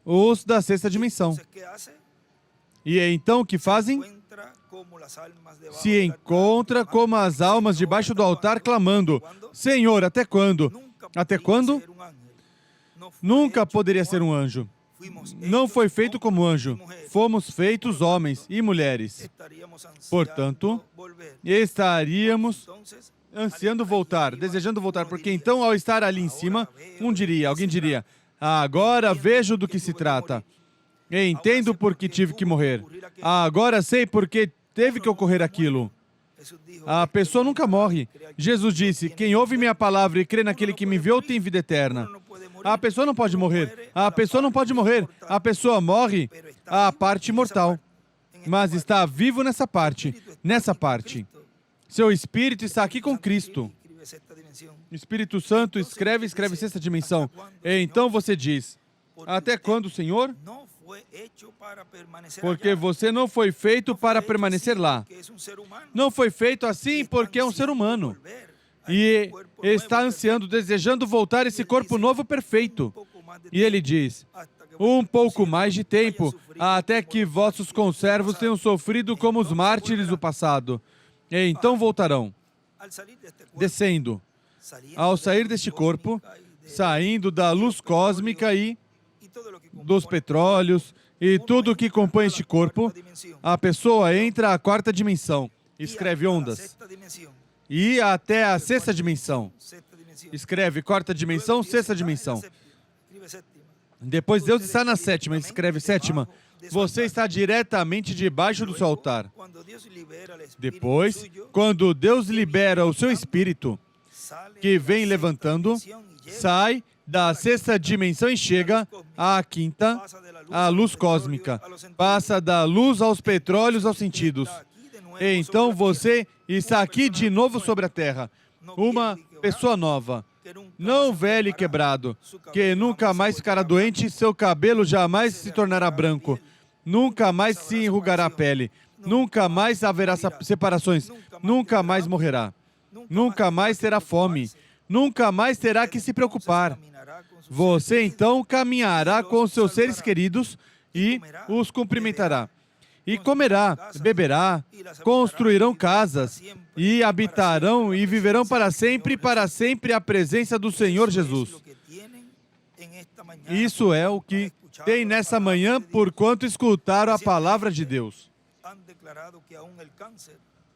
[SPEAKER 2] os da sexta dimensão. E então o que fazem? Se encontra como as almas debaixo do altar clamando, Senhor, até quando? Até quando? Nunca poderia ser um anjo. Não foi feito como anjo. Fomos feitos homens e mulheres. Portanto, estaríamos ansiando voltar, desejando voltar, porque então, ao estar ali em cima, alguém diria, agora vejo do que se trata. Entendo por que tive que morrer. Agora sei por que teve que ocorrer aquilo. A pessoa nunca morre. Jesus disse, quem ouve minha palavra e crê naquele que me enviou tem vida eterna. A pessoa não pode morrer. A pessoa não pode morrer. A pessoa morre a parte mortal. Mas está vivo nessa parte. Nessa parte. Seu espírito está aqui com Cristo. O Espírito Santo escreve sexta dimensão. E então você diz, até quando, Senhor? Porque você não foi feito para permanecer lá. Não foi feito assim porque é um ser humano. E está ansiando, desejando voltar esse corpo novo perfeito. E ele diz, um pouco mais de tempo, até que vossos conservos tenham sofrido como os mártires do passado. E então voltarão. Descendo. Ao sair deste corpo, saindo da luz cósmica e dos petróleos e tudo o que compõe este corpo, a pessoa entra à quarta dimensão, escreve ondas. E até a sexta dimensão. Escreve quarta dimensão, sexta dimensão. Depois Deus está na sétima, escreve sétima. Você está diretamente debaixo do seu altar. Depois, quando Deus libera o seu espírito, que vem levantando, sai da sexta dimensão e chega à quinta, à luz cósmica. Passa da luz aos petróleos, aos sentidos. E então você está aqui de novo sobre a terra. Uma pessoa nova. Não velho e quebrado, que nunca mais ficará doente, seu cabelo jamais se tornará branco. Nunca mais se enrugará a pele. Nunca mais haverá separações. Nunca mais morrerá. Nunca mais terá fome. Nunca mais terá que se preocupar. Você então caminhará com os seus seres queridos e os cumprimentará. E comerá, beberá, construirão casas e habitarão e viverão para sempre a presença do Senhor Jesus. Isso é o que tem nessa manhã, porquanto escutaram a palavra de Deus.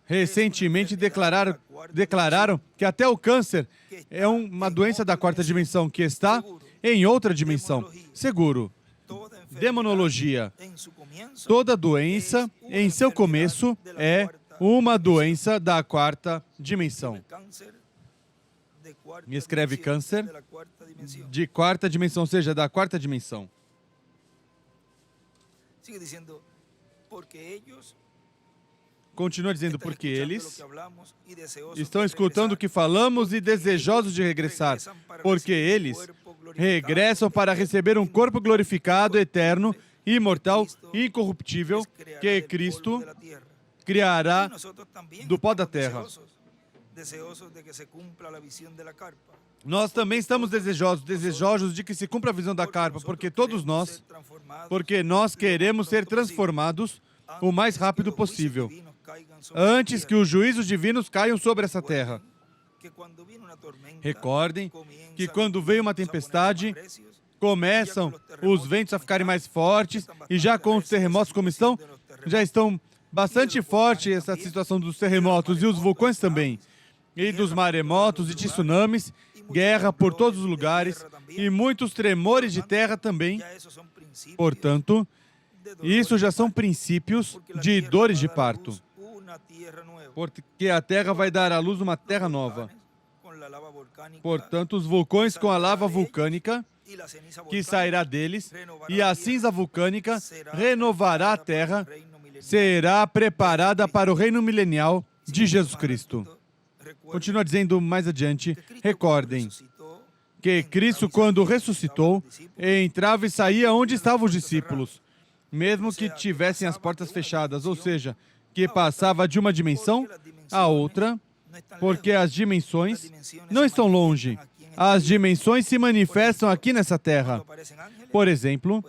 [SPEAKER 2] Recentemente declararam que até o câncer é uma doença da quarta dimensão que está em outra dimensão. Seguro. Demonologia. Toda doença, em seu começo, é uma doença da quarta dimensão. Me escreve câncer de quarta dimensão, ou seja, da quarta dimensão. Continua dizendo, porque eles estão escutando o que falamos e desejosos de regressar, porque eles regressam para receber um corpo glorificado, eterno, imortal, incorruptível, que Cristo criará do pó da terra. Nós também estamos desejosos de que se cumpra a visão da carpa, porque nós queremos ser transformados o mais rápido possível, antes que os juízos divinos caiam sobre essa terra. Recordem que quando veio uma tempestade, começam os ventos a ficarem mais fortes, e já com os terremotos como estão, já estão bastante forte essa situação dos terremotos, e os vulcões também, e dos maremotos e tsunamis, guerra por todos os lugares, e muitos tremores de terra também. Portanto, isso já são princípios de dores de parto, porque a terra vai dar à luz uma terra nova. Portanto, os vulcões com a lava vulcânica que sairá deles e a cinza vulcânica renovará a terra, será preparada para o reino milenial de Jesus Cristo. Continua dizendo mais adiante, recordem que Cristo, quando ressuscitou, entrava e saía onde estavam os discípulos, mesmo que tivessem as portas fechadas, ou seja, que passava de uma dimensão a outra, porque as dimensões não estão longe. As dimensões se manifestam aqui nessa terra. Por exemplo,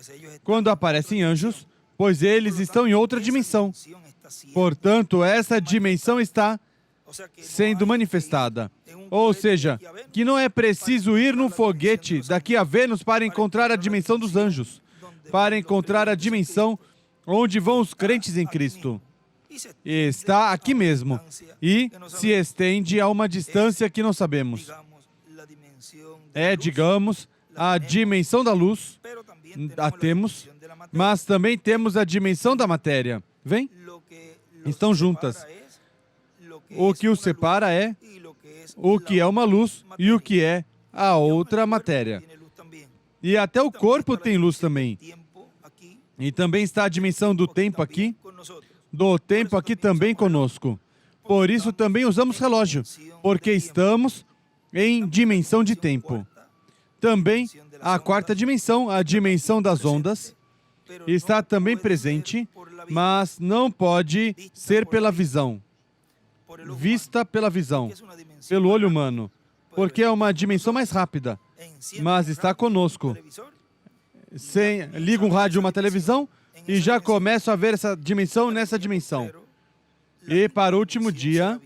[SPEAKER 2] quando aparecem anjos, pois eles estão em outra dimensão. Portanto, essa dimensão está sendo manifestada. Ou seja, que não é preciso ir num foguete daqui a Vênus para encontrar a dimensão dos anjos, para encontrar a dimensão onde vão os crentes em Cristo. Está aqui mesmo e se estende a uma distância que não sabemos. É, digamos, a dimensão da luz, a temos, mas também temos a dimensão da matéria. Vem? Estão juntas. O que os separa é o que é uma luz e o que é a outra matéria. E até o corpo tem luz também. E também está a dimensão do tempo aqui, do tempo aqui também conosco. Por isso também usamos relógio, porque estamos em dimensão de tempo. Também a quarta dimensão, a dimensão das ondas, está também presente, mas não pode ser pela visão, vista pela visão, pelo olho humano, porque é uma dimensão mais rápida, mas está conosco. Liga um rádio, uma televisão, e já começo a ver essa dimensão nessa dimensão. E para o último dia,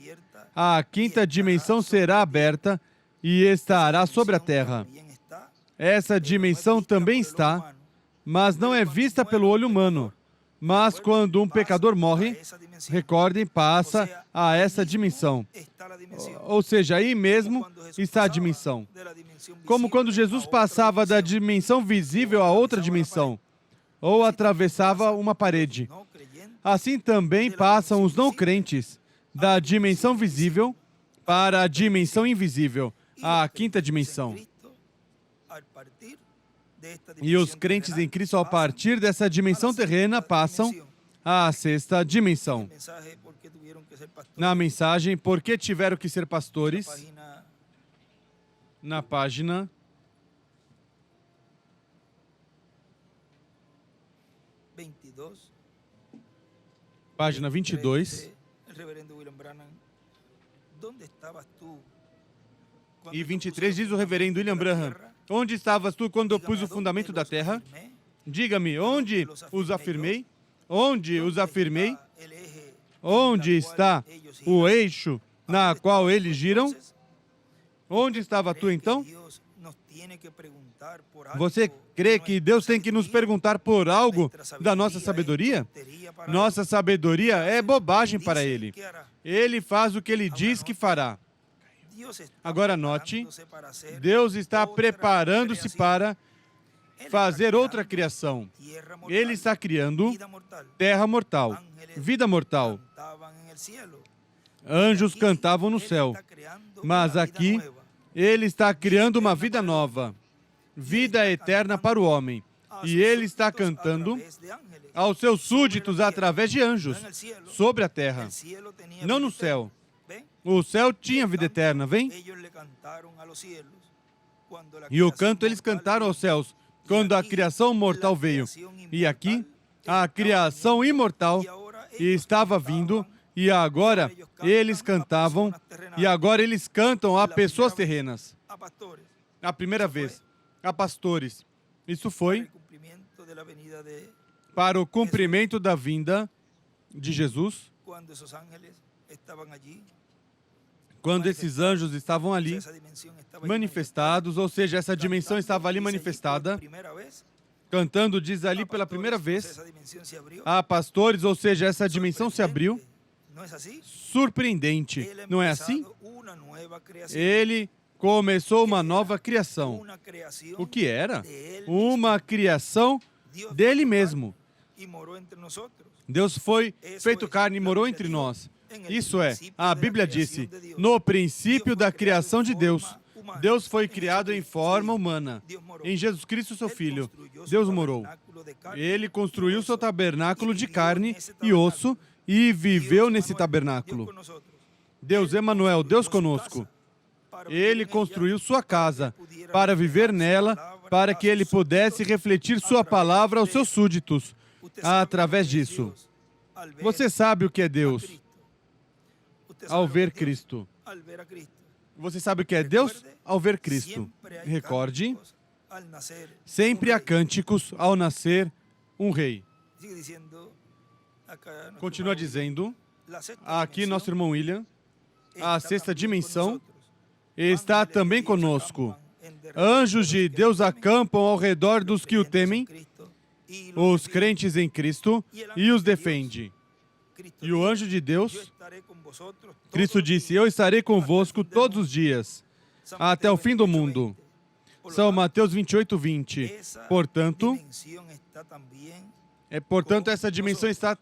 [SPEAKER 2] a quinta dimensão será aberta e estará sobre a terra. Essa dimensão também está, mas não é vista pelo olho humano. Mas quando um pecador morre, recordem, passa a essa dimensão. Ou seja, aí mesmo está a dimensão. Como quando Jesus passava da dimensão visível a outra dimensão, ou atravessava uma parede. Assim também passam os não crentes da dimensão visível para a dimensão invisível, a quinta dimensão. E os crentes em Cristo, ao partir dessa dimensão terrena, passam à sexta dimensão. Na mensagem, por que tiveram que ser pastores? Na página 22. E 23 diz o reverendo William Branham: onde estavas tu quando eu pus o fundamento da terra? Diga-me, onde os afirmei? Onde os afirmei? Onde está o eixo na qual eles giram? Onde estava tu então? Você crê que Deus tem que nos perguntar por algo da nossa sabedoria? Nossa sabedoria é bobagem para Ele. Ele faz o que Ele diz que fará. Agora note, Deus está preparando-se para fazer outra criação. Ele está criando terra mortal, vida mortal. Anjos cantavam no céu, mas aqui Ele está criando uma vida nova, vida eterna para o homem. E Ele está cantando aos seus súditos através de anjos, sobre a terra, não no céu. O céu tinha vida eterna, vem? E o canto eles cantaram aos céus, quando a criação mortal veio. E aqui, a criação imortal estava vindo, e agora eles cantavam, e agora eles cantam a pessoas terrenas. A primeira vez, a pastores. Isso foi para o cumprimento da vinda de Jesus, quando esses anjos estavam ali manifestados, ou seja, essa dimensão estava ali manifestada, cantando, diz ali pela primeira vez, a pastores, ou seja, essa dimensão se abriu. Surpreendente, não é assim? Ele começou uma nova criação. O que era? Uma criação dele mesmo. Deus foi feito carne e morou entre nós. Isso é, a Bíblia disse, no princípio da criação de Deus, Deus foi criado em forma humana. Em Jesus Cristo, seu Filho, Deus morou. Ele construiu seu tabernáculo de carne e osso e viveu nesse tabernáculo. Deus Emanuel, Deus conosco. Ele construiu sua casa para viver nela, para que ele pudesse refletir sua palavra aos seus súditos. Através disso, você sabe o que é Deus ao ver Cristo. Você sabe o que é Deus ao ver Cristo. Recorde, sempre há cânticos ao nascer um rei. Continua dizendo, aqui nosso irmão William, a sexta dimensão está também conosco. Anjos de Deus acampam ao redor dos que o temem, os crentes em Cristo, e os defende. E o anjo de Deus, Cristo disse, eu estarei convosco todos os dias, até o fim do mundo. São Mateus 28, 20. Portanto, essa dimensão está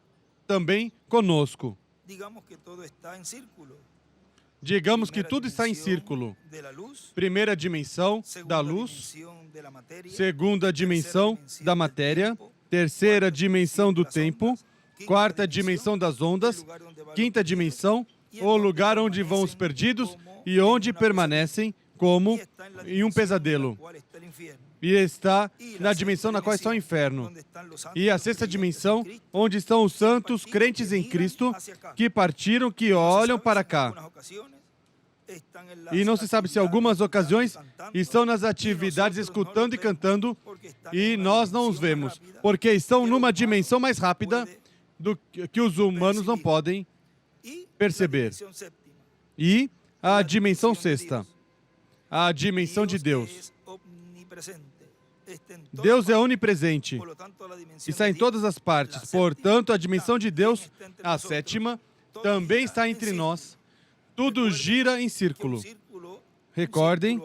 [SPEAKER 2] também conosco. Digamos que tudo está em círculo. Primeira dimensão da luz, segunda dimensão da matéria, terceira dimensão do tempo, quarta dimensão das ondas, quinta dimensão, o lugar onde vão os perdidos e onde permanecem como em um pesadelo. E está na dimensão na qual está o inferno. E a sexta dimensão, onde estão os santos crentes em Cristo, que partiram, que olham para cá. E não se sabe se algumas ocasiões estão nas atividades escutando e cantando, e nós não os vemos, porque estão numa dimensão mais rápida do que os humanos não podem perceber. E a dimensão sexta, a dimensão de Deus. Deus é onipresente, está em todas as partes. Portanto, a dimensão de Deus, a sétima, também está entre nós. Tudo gira em círculo. Recordem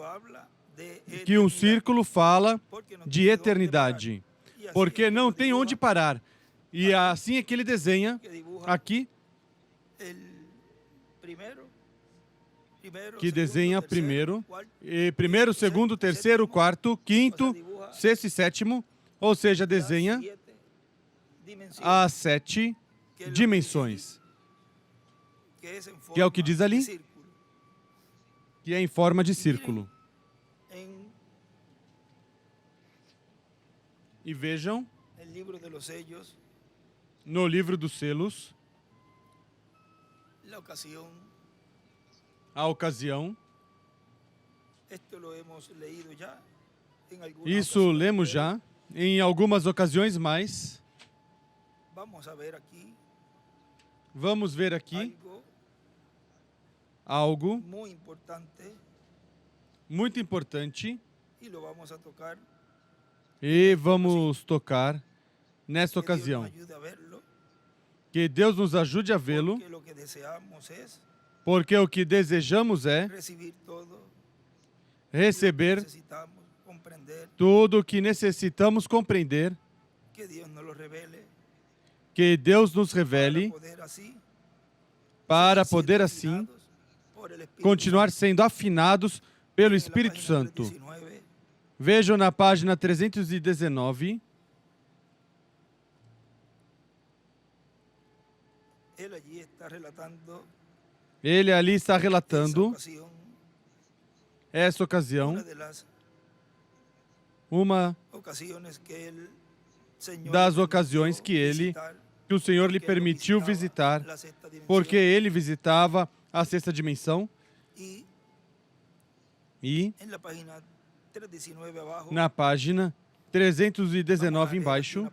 [SPEAKER 2] que um círculo fala de eternidade, porque não tem onde parar. E assim é que ele desenha aqui, que desenha primeiro, segundo, terceiro, quarto, quinto, sexto e sétimo, ou seja, desenha as 7 dimensões, que é o que diz ali, que é em forma de círculo. E vejam, no livro dos selos, a ocasião, isso lemos já em algumas ocasiões mais. Vamos ver aqui algo muito importante e vamos tocar nesta ocasião. Que Deus nos ajude a vê-lo, porque o que desejamos é receber tudo o que necessitamos compreender, que Deus nos revele, para poder assim continuar sendo afinados pelo Espírito Santo. Vejam na página 319. Ele ali está relatando essa ocasião, uma das ocasiões que o Senhor lhe permitiu visitar, porque ele visitava a sexta dimensão. E na página 319 embaixo,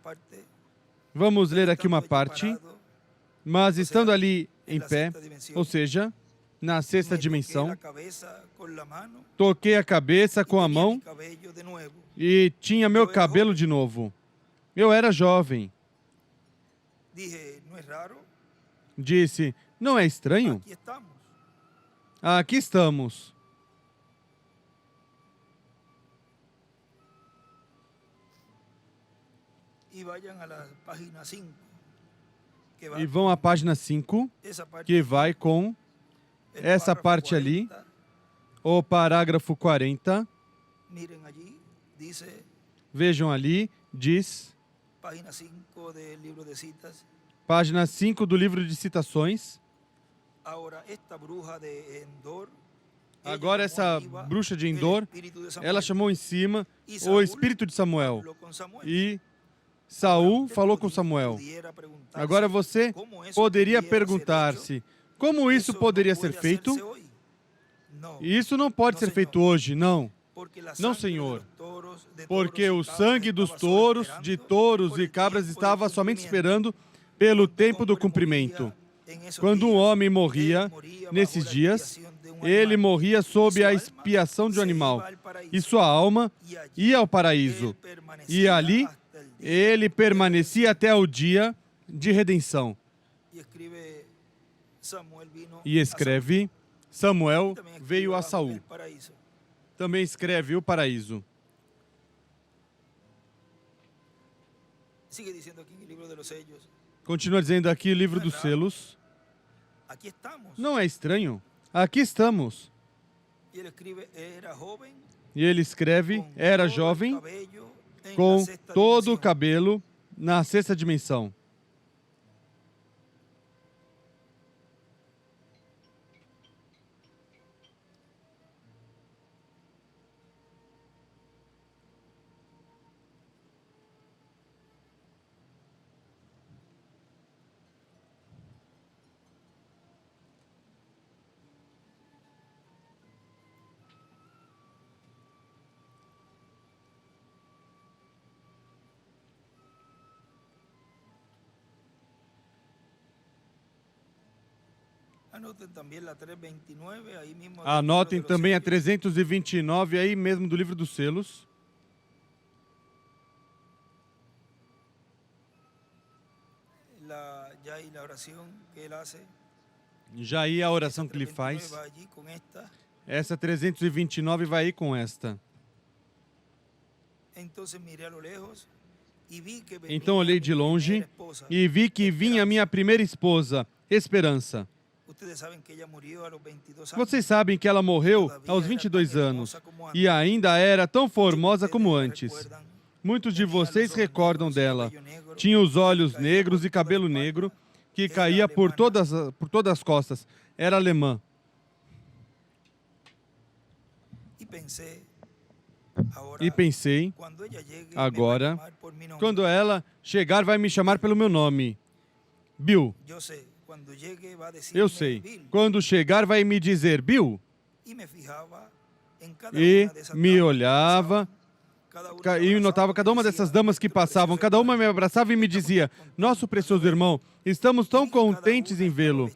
[SPEAKER 2] vamos ler aqui uma parte, mas estando ali em pé, ou seja, na sexta dimensão, toquei a cabeça com a mão e tinha meu cabelo de novo. Eu era jovem. Disse, não é estranho? Aqui estamos. E vão à página 5, que vai com essa parte ali, o parágrafo 40. Vejam ali, diz, página 5 do livro de citações. Agora essa bruxa de Endor, ela chamou em cima o espírito de Samuel. E Saul falou com Samuel. Agora você poderia perguntar-se, como isso poderia ser feito? Isso não pode ser feito hoje, não. Não, Senhor. Porque o sangue dos touros, de touros e cabras estava somente esperando pelo tempo do cumprimento. Quando um homem morria, nesses dias, ele morria sob a expiação de um animal, e sua alma ia ao paraíso. E ali, ele permanecia até o dia de redenção. E escreve, Samuel veio a Saul. Também escreve o paraíso. Continua dizendo aqui o livro dos selos. Não é estranho? Aqui estamos. E ele escreve, era jovem, com todo o cabelo na sexta dimensão. Anotem também a 329, aí mesmo do livro dos selos. Já aí a oração que ele faz. Essa 329 vai aí com esta. Então olhei de longe e vi que vinha minha primeira esposa, Esperança. Vocês sabem que ela morreu aos 22 anos e ainda era tão formosa como antes. Muitos de vocês recordam dela. Tinha os olhos negros e cabelo negro que caía por todas as costas. Era alemã. E pensei, agora, quando ela chegar, vai me chamar pelo meu nome. Bill. Eu sei. Quando chegar, vai me dizer, Bill. E me olhava e notava cada uma dessas damas que passavam. Cada uma me abraçava e me dizia, nosso precioso irmão, estamos tão contentes em vê-lo.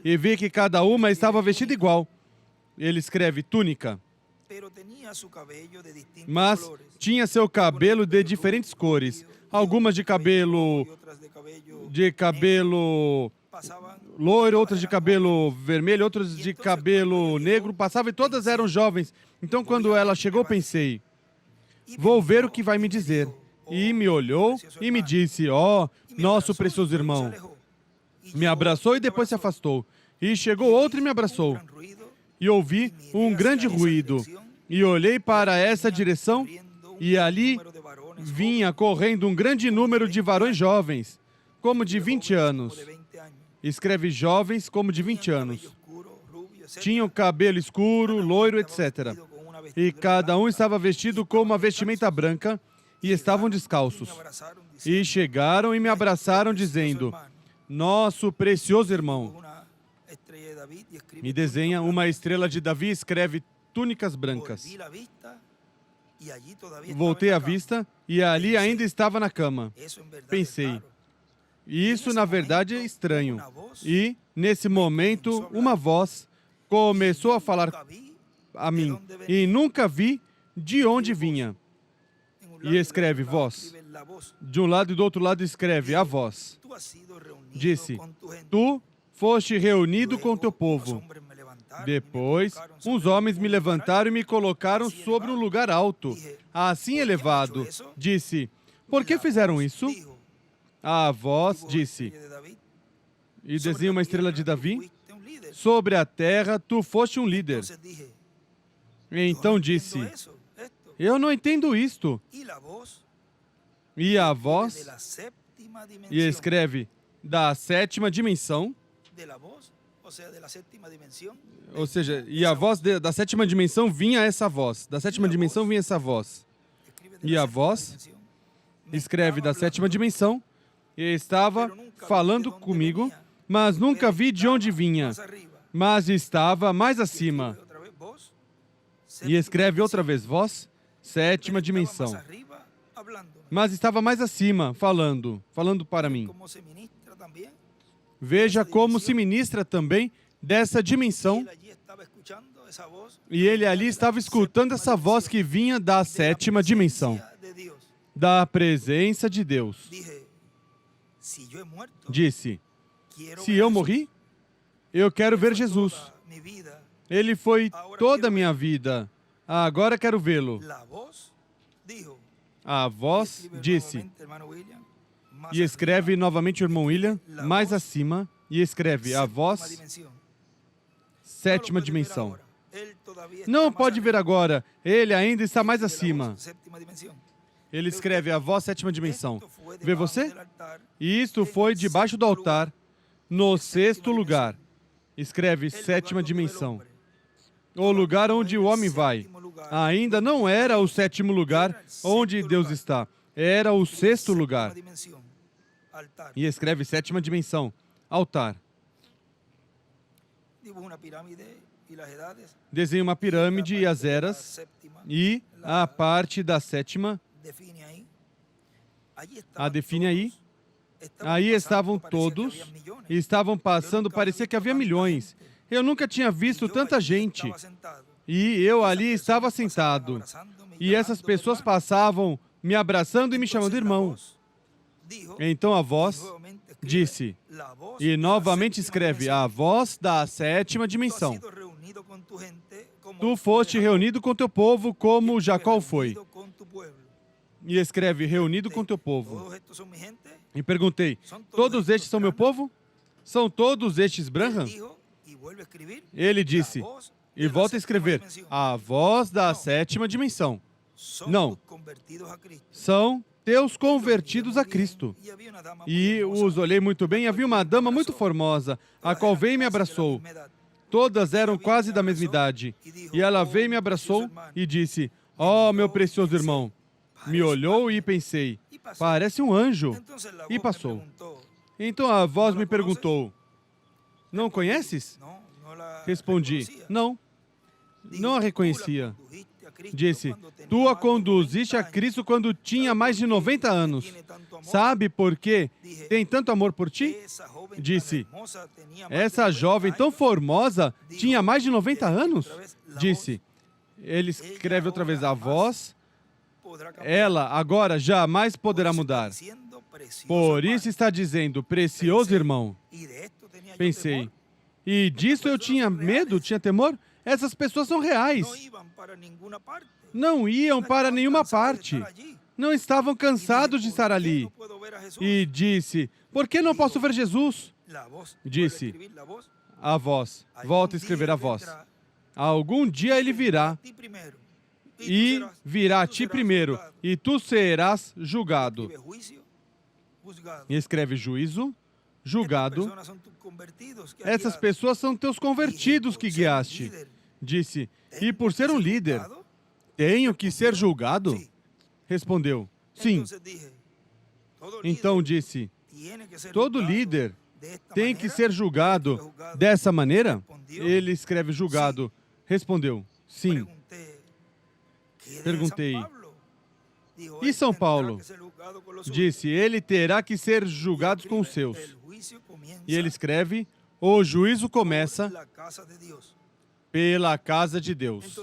[SPEAKER 2] E vi que cada uma estava vestida igual. Ele escreve túnica. Mas tinha seu cabelo de diferentes cores. Algumas de cabelo loiro, outras de cabelo vermelho, outras de cabelo negro. Passava e todas eram jovens. Então, quando ela chegou, pensei, vou ver o que vai me dizer. E me olhou e me disse, ó, nosso precioso irmão. Me abraçou e depois se afastou. E chegou outro e me abraçou. E ouvi um grande ruído. E olhei para essa direção e ali vinha correndo um grande número de varões jovens, como de 20 anos. Escreve jovens como de 20 anos. Tinham cabelo escuro, loiro, etc. E cada um estava vestido com uma vestimenta branca e estavam descalços. E chegaram e me abraçaram, dizendo, nosso precioso irmão. Me desenha uma estrela de Davi e escreve túnicas brancas. Voltei à vista e ali ainda estava na cama. Pensei, isso na verdade é estranho. E, nesse momento, uma voz começou a falar a mim e nunca vi de onde vinha. E escreve voz. De um lado e do outro lado escreve a voz. Disse, tu foste reunido com teu povo. Depois, uns homens me levantaram e me colocaram sobre um lugar alto, assim elevado. Disse, por que fizeram isso? A voz disse, e desenha uma estrela de Davi, sobre a terra tu foste um líder. Então disse, eu não entendo isto. E a voz, e escreve, da sétima dimensão, Ou seja, e a voz da sétima dimensão vinha essa voz. Da sétima dimensão vinha essa voz. E a voz escreve da sétima dimensão e estava falando comigo, mas nunca vi de onde vinha, mas estava mais acima. E escreve outra vez, voz, sétima dimensão. Mas estava mais acima, falando para mim. Veja como se ministra também dessa dimensão. E ele ali estava escutando essa voz que vinha da sétima dimensão, da presença de Deus. Disse, se eu morri, eu quero ver Jesus. Ele foi toda a minha vida. Agora quero vê-lo. A voz disse, e escreve novamente o irmão William, mais acima, e escreve a voz, sétima dimensão. Não pode ver agora, ele ainda está mais acima. Ele escreve a voz, sétima dimensão. Vê você? E isto foi debaixo do altar, no sexto lugar. Escreve sétima dimensão. O lugar onde o homem vai. Ainda não era o sétimo lugar onde Deus está. Era o sexto lugar. E escreve sétima dimensão. Altar. Desenha uma pirâmide e as eras. E a parte da sétima a define aí. Aí estavam todos. E estavam passando, parecia que havia milhões. Eu nunca tinha visto tanta gente. E eu ali estava sentado. E essas pessoas passavam me abraçando e me chamando de irmão. Então a voz disse, e novamente escreve, a voz da sétima dimensão. Tu foste reunido com teu povo como Jacó foi. E escreve, reunido com teu povo. E perguntei, todos estes são meu povo? São todos estes Branham? Ele disse, e volta a escrever, a voz da sétima dimensão. Não, são teus convertidos a Cristo. E os olhei muito bem, e havia uma dama muito formosa, a qual veio e me abraçou. Todas eram quase da mesma idade. E ela veio e me abraçou e disse, ó, meu precioso irmão. Me olhou e pensei, parece um anjo. E passou. Então a voz me perguntou, não conheces? Respondi, não. Não a reconhecia. Disse, tu a conduziste a Cristo quando tinha mais de 90 anos. Sabe por quê? Tem tanto amor por ti? Disse, essa jovem tão formosa tinha mais de 90 anos? Disse, ele escreve outra vez a voz, ela agora jamais poderá mudar. Por isso está dizendo, precioso irmão. Pensei, e disso eu tinha medo, tinha temor? Essas pessoas são reais. Não iam para nenhuma parte. Não estavam cansados de estar ali. E disse, por que não posso ver Jesus? Disse, a voz, volta a escrever a voz. Algum dia ele virá. E virá a ti primeiro, e tu serás julgado. E escreve juízo, julgado. Essas pessoas são teus convertidos que guiaste. Disse, e por ser um líder, tenho que ser julgado? Respondeu, sim. Então disse, todo líder tem que ser julgado dessa maneira? Ele escreve julgado. Respondeu, sim. Perguntei, e São Paulo? Disse, ele terá que ser julgado com os seus. E ele escreve, o juízo começa pela casa de Deus.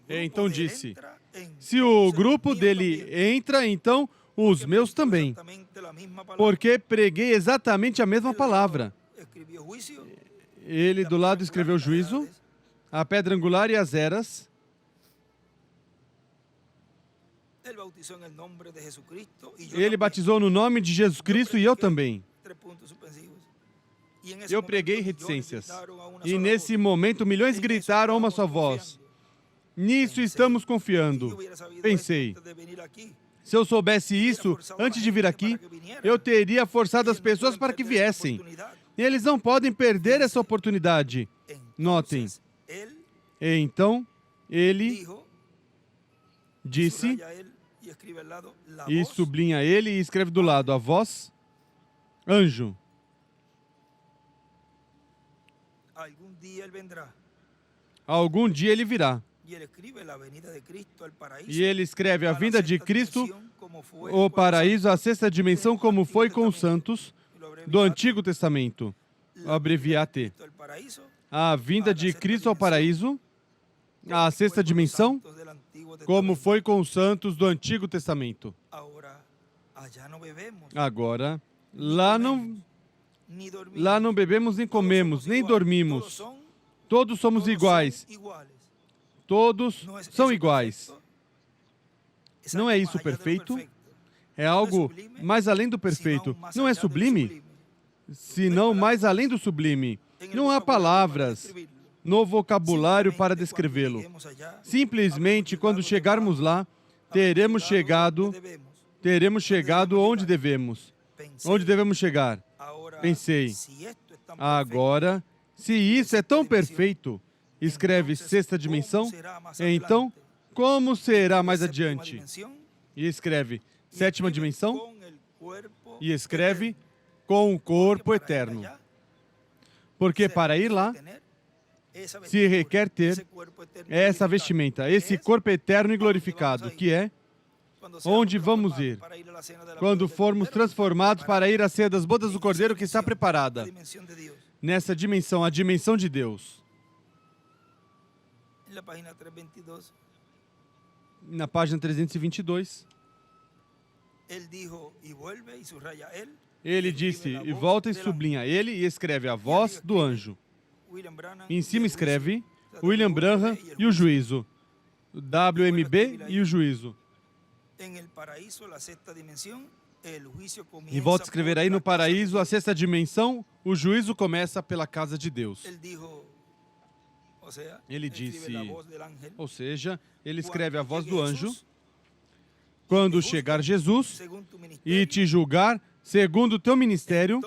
[SPEAKER 2] Então disse, se o grupo dele entra, então os meus também. Porque preguei exatamente a mesma palavra. Ele do lado escreveu juízo, a pedra angular e as eras. Ele batizou no nome de Jesus Cristo e eu também. Eu preguei reticências. E nesse momento milhões gritaram a uma só voz. Nisso estamos confiando. Pensei, se eu soubesse isso antes de vir aqui, eu teria forçado as pessoas para que viessem. Eles não podem perder essa oportunidade. Notem.
[SPEAKER 1] Entonces, él
[SPEAKER 2] Então, ele
[SPEAKER 1] dijo,
[SPEAKER 2] disse,
[SPEAKER 1] subraya él y escribe al lado, la
[SPEAKER 2] e
[SPEAKER 1] voz,
[SPEAKER 2] sublinha ele e escreve do lado a voz, anjo.
[SPEAKER 1] algún día él vendrá.
[SPEAKER 2] Algum dia ele virá.
[SPEAKER 1] Y él escribe la venida de Cristo al paraíso.
[SPEAKER 2] E ele escreve a
[SPEAKER 1] la
[SPEAKER 2] vinda de
[SPEAKER 1] sexta
[SPEAKER 2] Cristo,
[SPEAKER 1] dimensión, como fue
[SPEAKER 2] o
[SPEAKER 1] con
[SPEAKER 2] paraíso, a
[SPEAKER 1] los
[SPEAKER 2] sexta dimensão, como foi com os santos
[SPEAKER 1] y lo abreviado,
[SPEAKER 2] do Antigo Testamento. O abbreviate.
[SPEAKER 1] Cristo al paraíso,
[SPEAKER 2] A vinda de Cristo ao paraíso, a sexta dimensão,
[SPEAKER 1] santos del Antiguo
[SPEAKER 2] como
[SPEAKER 1] Testamento.
[SPEAKER 2] foi com os santos do Antigo Testamento.
[SPEAKER 1] Ahora, allá no bebemos,
[SPEAKER 2] Agora, lá não
[SPEAKER 1] ni dormimos,
[SPEAKER 2] Lá não bebemos nem
[SPEAKER 1] todos
[SPEAKER 2] comemos,
[SPEAKER 1] somos
[SPEAKER 2] nem
[SPEAKER 1] iguales,
[SPEAKER 2] dormimos. Todos somos
[SPEAKER 1] todos
[SPEAKER 2] iguais.
[SPEAKER 1] son iguales.
[SPEAKER 2] Todos
[SPEAKER 1] Não é
[SPEAKER 2] são
[SPEAKER 1] isso
[SPEAKER 2] iguais.
[SPEAKER 1] perfeito?
[SPEAKER 2] Não é
[SPEAKER 1] algo
[SPEAKER 2] isso
[SPEAKER 1] mais allá de lo
[SPEAKER 2] perfeito? É algo mais além do perfeito. Não é sublime? Senão mais além do sublime. Não há palavras no vocabulário para descrevê-lo. Simplesmente, quando chegarmos lá, teremos chegado onde devemos. Onde devemos chegar? Pensei. Agora, se isso é tão perfeito, escreve sexta dimensão, então, como será mais adiante? E escreve sétima dimensão e escreve com o corpo eterno. Porque para ir lá, se requer ter essa vestimenta, esse corpo eterno e glorificado, que é onde vamos ir quando formos transformados para ir à ceia das bodas do Cordeiro que está preparada. Nessa dimensão, a dimensão de Deus. Na página 322, ele disse, e volta e sublinha ele e escreve a voz do anjo. Em cima escreve William Branham e o juízo. WMB e o juízo. E volta a escrever aí no paraíso, a sexta dimensão, o juízo começa pela casa de Deus. Ele disse, ou seja, ele escreve a voz do anjo, quando chegar Jesus e te julgar segundo o teu ministério,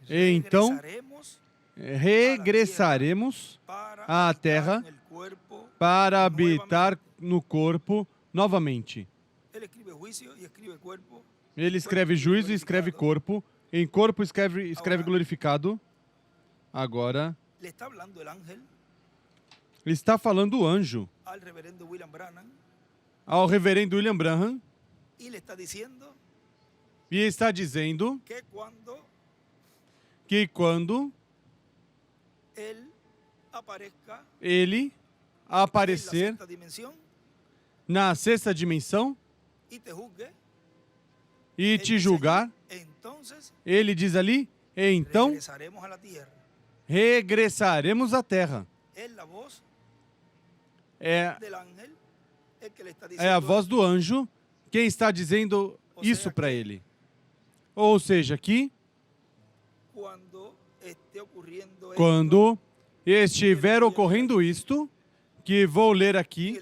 [SPEAKER 2] então regressaremos à terra para habitar no corpo novamente. Ele escreve juízo e escreve corpo. Em corpo escreve glorificado. Agora, ele está falando o anjo ao reverendo William Branham e está dizendo que quando ele aparecer na sexta dimensão e te julgar, ele diz ali, então regressaremos à terra. É a voz do anjo quem está dizendo isso para ele. Ou seja, que quando estiver ocorrendo isto, que vou ler aqui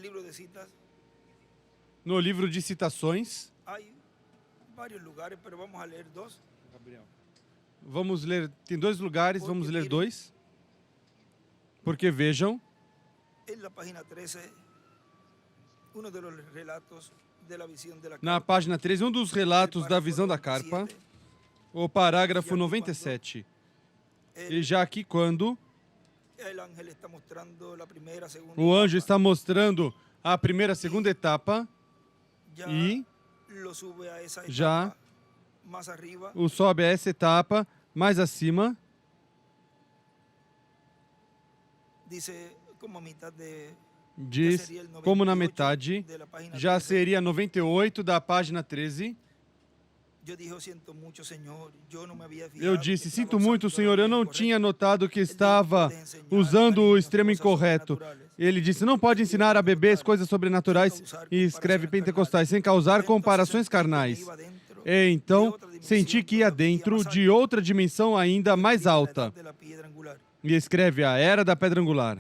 [SPEAKER 2] no livro de citações, vamos ler, tem 2 lugares, vamos ler 2, porque vejam, na página 13, um dos relatos da visão da carpa, o parágrafo 97, e já aqui quando o anjo está mostrando a primeira, a segunda etapa, e já o sobe a essa etapa mais acima, diz como na metade, já seria 98 da página 13. Eu disse, sinto muito, Senhor, eu não tinha notado que estava usando o extremo incorreto. Ele disse, não pode ensinar a bebês coisas sobrenaturais e escreve pentecostais sem causar comparações carnais. E então, senti que ia dentro de outra dimensão ainda mais alta. E escreve a era da pedra angular.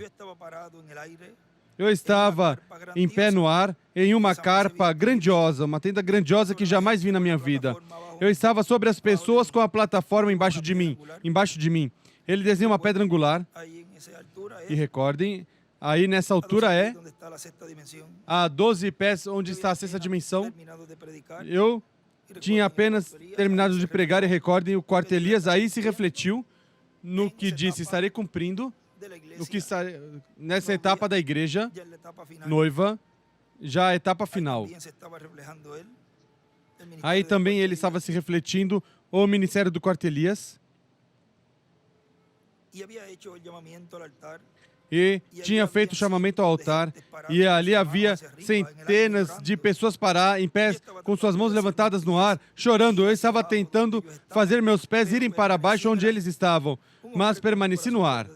[SPEAKER 2] Eu estava em pé no ar, em uma carpa grandiosa, uma tenda grandiosa que jamais vi na minha vida. Eu estava sobre as pessoas com a plataforma embaixo de mim. Ele desenha uma pedra angular. E recordem, aí nessa altura é a 12 pés onde está a sexta dimensão. Eu tinha apenas terminado de pregar e recordem, o quarto Elias aí se refletiu no que disse, estarei cumprindo o que está nessa etapa da igreja noiva, já a etapa final. Aí também ele estava se refletindo o ministério do quarto Elias e tinha feito o chamamento ao altar, e ali havia centenas de pessoas em pé, com suas mãos levantadas no ar, chorando. Eu estava tentando fazer meus pés irem para baixo onde eles estavam, mas permaneci no ar.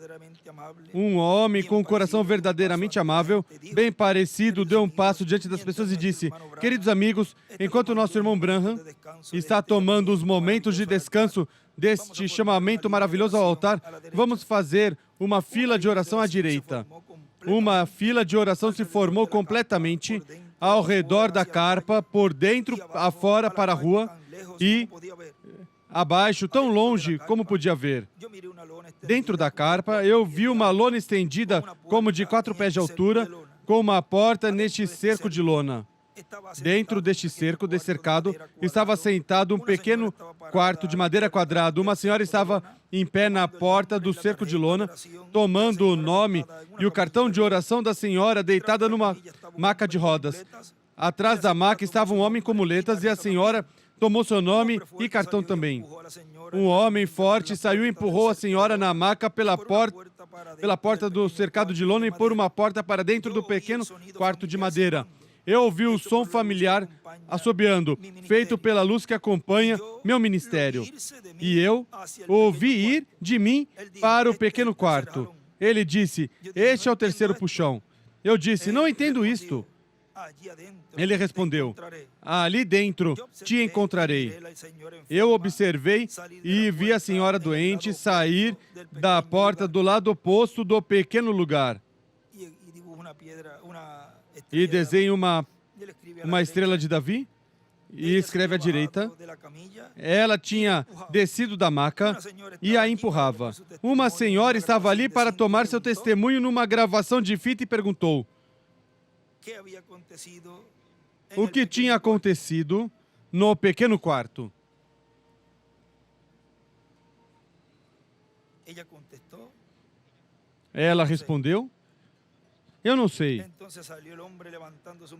[SPEAKER 2] Um homem com um coração verdadeiramente amável, bem parecido, deu um passo diante das pessoas e disse: queridos amigos, enquanto o nosso irmão Branham está tomando os momentos de descanso deste chamamento maravilhoso ao altar, vamos fazer uma fila de oração à direita. Uma fila de oração se formou completamente ao redor da carpa, por dentro, afora, para a rua e abaixo, tão longe como podia ver. Dentro da carpa, eu vi uma lona estendida como de 4 pés de altura, com uma porta neste cerco de lona. Dentro deste cerco, cercado, estava sentado um pequeno quarto de madeira quadrado. Uma senhora estava em pé na porta do cerco de lona, tomando o nome e o cartão de oração da senhora deitada numa maca de rodas. Atrás da maca estava um homem com muletas e a senhora tomou seu nome e cartão também. Um homem forte saiu e empurrou a senhora na maca pela porta do cercado de lona e por uma porta para dentro do pequeno quarto de madeira. Eu ouvi o som familiar assobiando, feito pela luz que acompanha meu ministério. E eu ouvi ir de mim para o pequeno quarto. Ele disse: este é o terceiro puxão. Eu disse: não entendo isto. Ele respondeu: ali dentro te encontrarei. Eu observei e vi a senhora doente sair da porta do lado oposto do pequeno lugar. E desenha uma estrela de Davi e escreve à direita. Ela tinha descido da maca e a empurrava. Uma senhora estava ali para tomar seu testemunho numa gravação de fita e perguntou: o que tinha acontecido no pequeno quarto? Ela respondeu: eu não sei.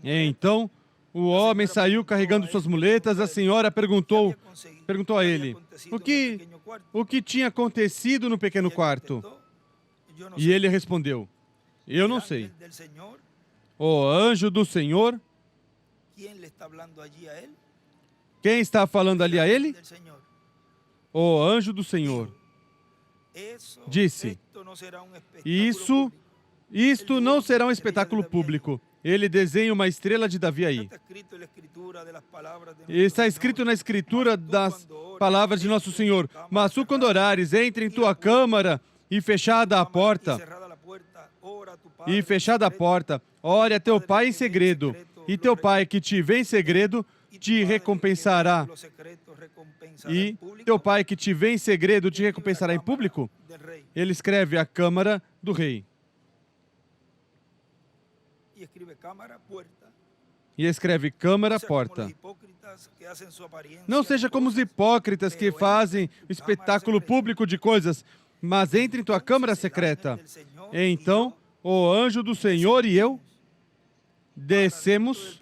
[SPEAKER 2] Então, o homem saiu carregando suas muletas. A senhora perguntou a ele: o que tinha acontecido no pequeno quarto? E ele respondeu: eu não sei. O anjo do Senhor. Quem está falando ali a ele? O anjo do Senhor disse: isto não será um espetáculo público. Ele desenha uma estrela de Davi aí. Está escrito na Escritura das palavras de Nosso Senhor: mas tu, quando orares, entre em tua câmara e fechada a porta, ore a teu pai em segredo, e teu pai que te vê em segredo te recompensará. E teu pai que te vê em segredo te recompensará em público? Ele escreve a câmara do rei. E escreve câmara, porta. Não seja como os hipócritas que fazem espetáculo público de coisas, mas entre em tua câmara secreta. Então, o anjo do Senhor e eu descemos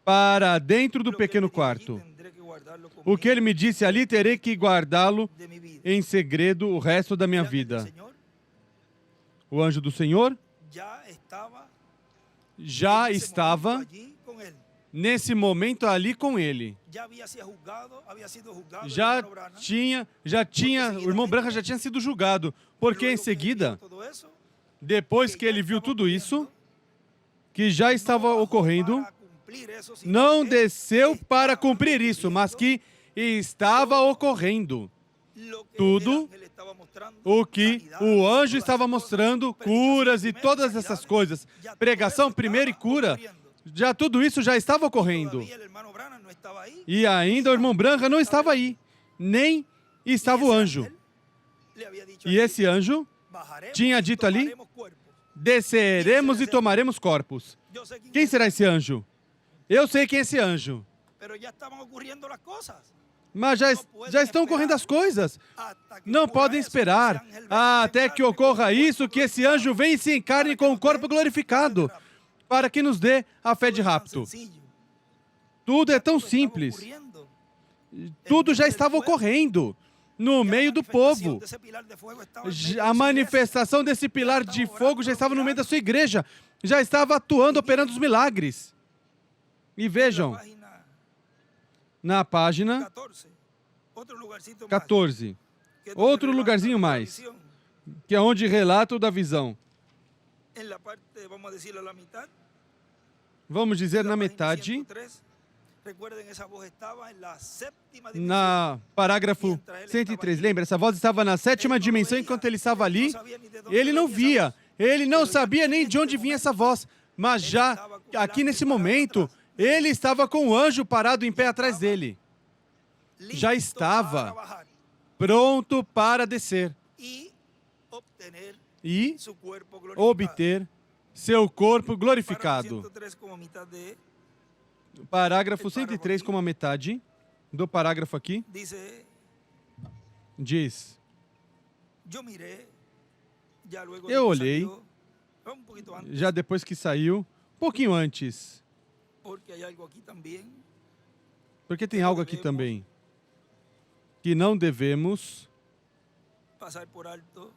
[SPEAKER 2] para dentro do pequeno quarto. O que ele me disse ali, terei que guardá-lo em segredo o resto da minha vida. O anjo do Senhor já estava nesse momento ali com ele. O irmão Branham já tinha sido julgado, porque em seguida, depois que ele viu tudo isso, que já estava ocorrendo, não desceu para cumprir isso, mas que estava ocorrendo. Tudo o que o anjo estava mostrando, curas e todas essas coisas. Pregação primeiro e cura. Já tudo isso já estava ocorrendo.
[SPEAKER 1] Todavía el hermano Branham no estaba ahí.
[SPEAKER 2] E ainda o irmão Branham não estava aí. Nem estava o anjo.
[SPEAKER 1] Le había dicho
[SPEAKER 2] E esse anjo
[SPEAKER 1] bajaremos
[SPEAKER 2] tinha
[SPEAKER 1] y
[SPEAKER 2] dito ali,
[SPEAKER 1] tomaremos cuerpos.
[SPEAKER 2] desceremos e tomaremos corpos.
[SPEAKER 1] Yo sé quién
[SPEAKER 2] Quem
[SPEAKER 1] es,
[SPEAKER 2] será esse anjo? Eu sei quem é esse anjo.
[SPEAKER 1] pero ya estaban ocurriendo las cosas.
[SPEAKER 2] Mas já estão ocorrendo as coisas.
[SPEAKER 1] Hasta que
[SPEAKER 2] Não
[SPEAKER 1] ocurra
[SPEAKER 2] podem
[SPEAKER 1] eso,
[SPEAKER 2] esperar
[SPEAKER 1] ese ángel venga
[SPEAKER 2] até
[SPEAKER 1] en
[SPEAKER 2] que
[SPEAKER 1] carne
[SPEAKER 2] ocorra
[SPEAKER 1] con
[SPEAKER 2] isso,
[SPEAKER 1] cuerpo
[SPEAKER 2] que esse
[SPEAKER 1] glorificado,
[SPEAKER 2] anjo venha e se encarne com o corpo glorificado, para que nos dê a fé de
[SPEAKER 1] todo es tan
[SPEAKER 2] rapto.
[SPEAKER 1] sencillo.
[SPEAKER 2] Tudo é tão
[SPEAKER 1] Todo estava
[SPEAKER 2] simples.
[SPEAKER 1] ocurriendo.
[SPEAKER 2] Tudo já estava ocorrendo no
[SPEAKER 1] Ya la
[SPEAKER 2] meio do
[SPEAKER 1] manifestación
[SPEAKER 2] povo.
[SPEAKER 1] de ese pilar de fuego estaba en medio de
[SPEAKER 2] A
[SPEAKER 1] su iglesia.
[SPEAKER 2] manifestação desse pilar de fogo já estava no meio da sua igreja. Já estava atuando, operando os milagres. E vejam,
[SPEAKER 1] Na página
[SPEAKER 2] na página
[SPEAKER 1] 14, outro lugarcito mais,
[SPEAKER 2] 14,
[SPEAKER 1] que é donde
[SPEAKER 2] outro
[SPEAKER 1] relata
[SPEAKER 2] lugarzinho
[SPEAKER 1] la
[SPEAKER 2] mais,
[SPEAKER 1] visión.
[SPEAKER 2] que é onde relata o da visão.
[SPEAKER 1] En la parte, vamos a decirlo, a la mitad,
[SPEAKER 2] Vamos dizer na
[SPEAKER 1] la página
[SPEAKER 2] metade,
[SPEAKER 1] 103. Recuerden, esa voz estaba en la séptima dimensão.
[SPEAKER 2] na parágrafo 103. Lembra, essa voz estava na sétima dimensão enquanto ele estava ali. Ele não via, ele não sabia nem de onde vinha essa voz. Mas já aqui nesse momento, ele estava com o anjo parado em pé atrás dele, já estava pronto para descer
[SPEAKER 1] e obter
[SPEAKER 2] e
[SPEAKER 1] su cuerpo glorificado.
[SPEAKER 2] obter seu corpo
[SPEAKER 1] Parágrafo
[SPEAKER 2] glorificado.
[SPEAKER 1] 103 como mitad de,
[SPEAKER 2] Parágrafo 103, como a metade do parágrafo aqui,
[SPEAKER 1] dice,
[SPEAKER 2] diz:
[SPEAKER 1] yo miré, ya luego
[SPEAKER 2] Eu
[SPEAKER 1] de que
[SPEAKER 2] olhei,
[SPEAKER 1] salió, un poquito antes,
[SPEAKER 2] já depois que saiu, um pouquinho antes,
[SPEAKER 1] porque hay algo aquí también,
[SPEAKER 2] porque tem algo aqui também que não devemos
[SPEAKER 1] pasar por alto.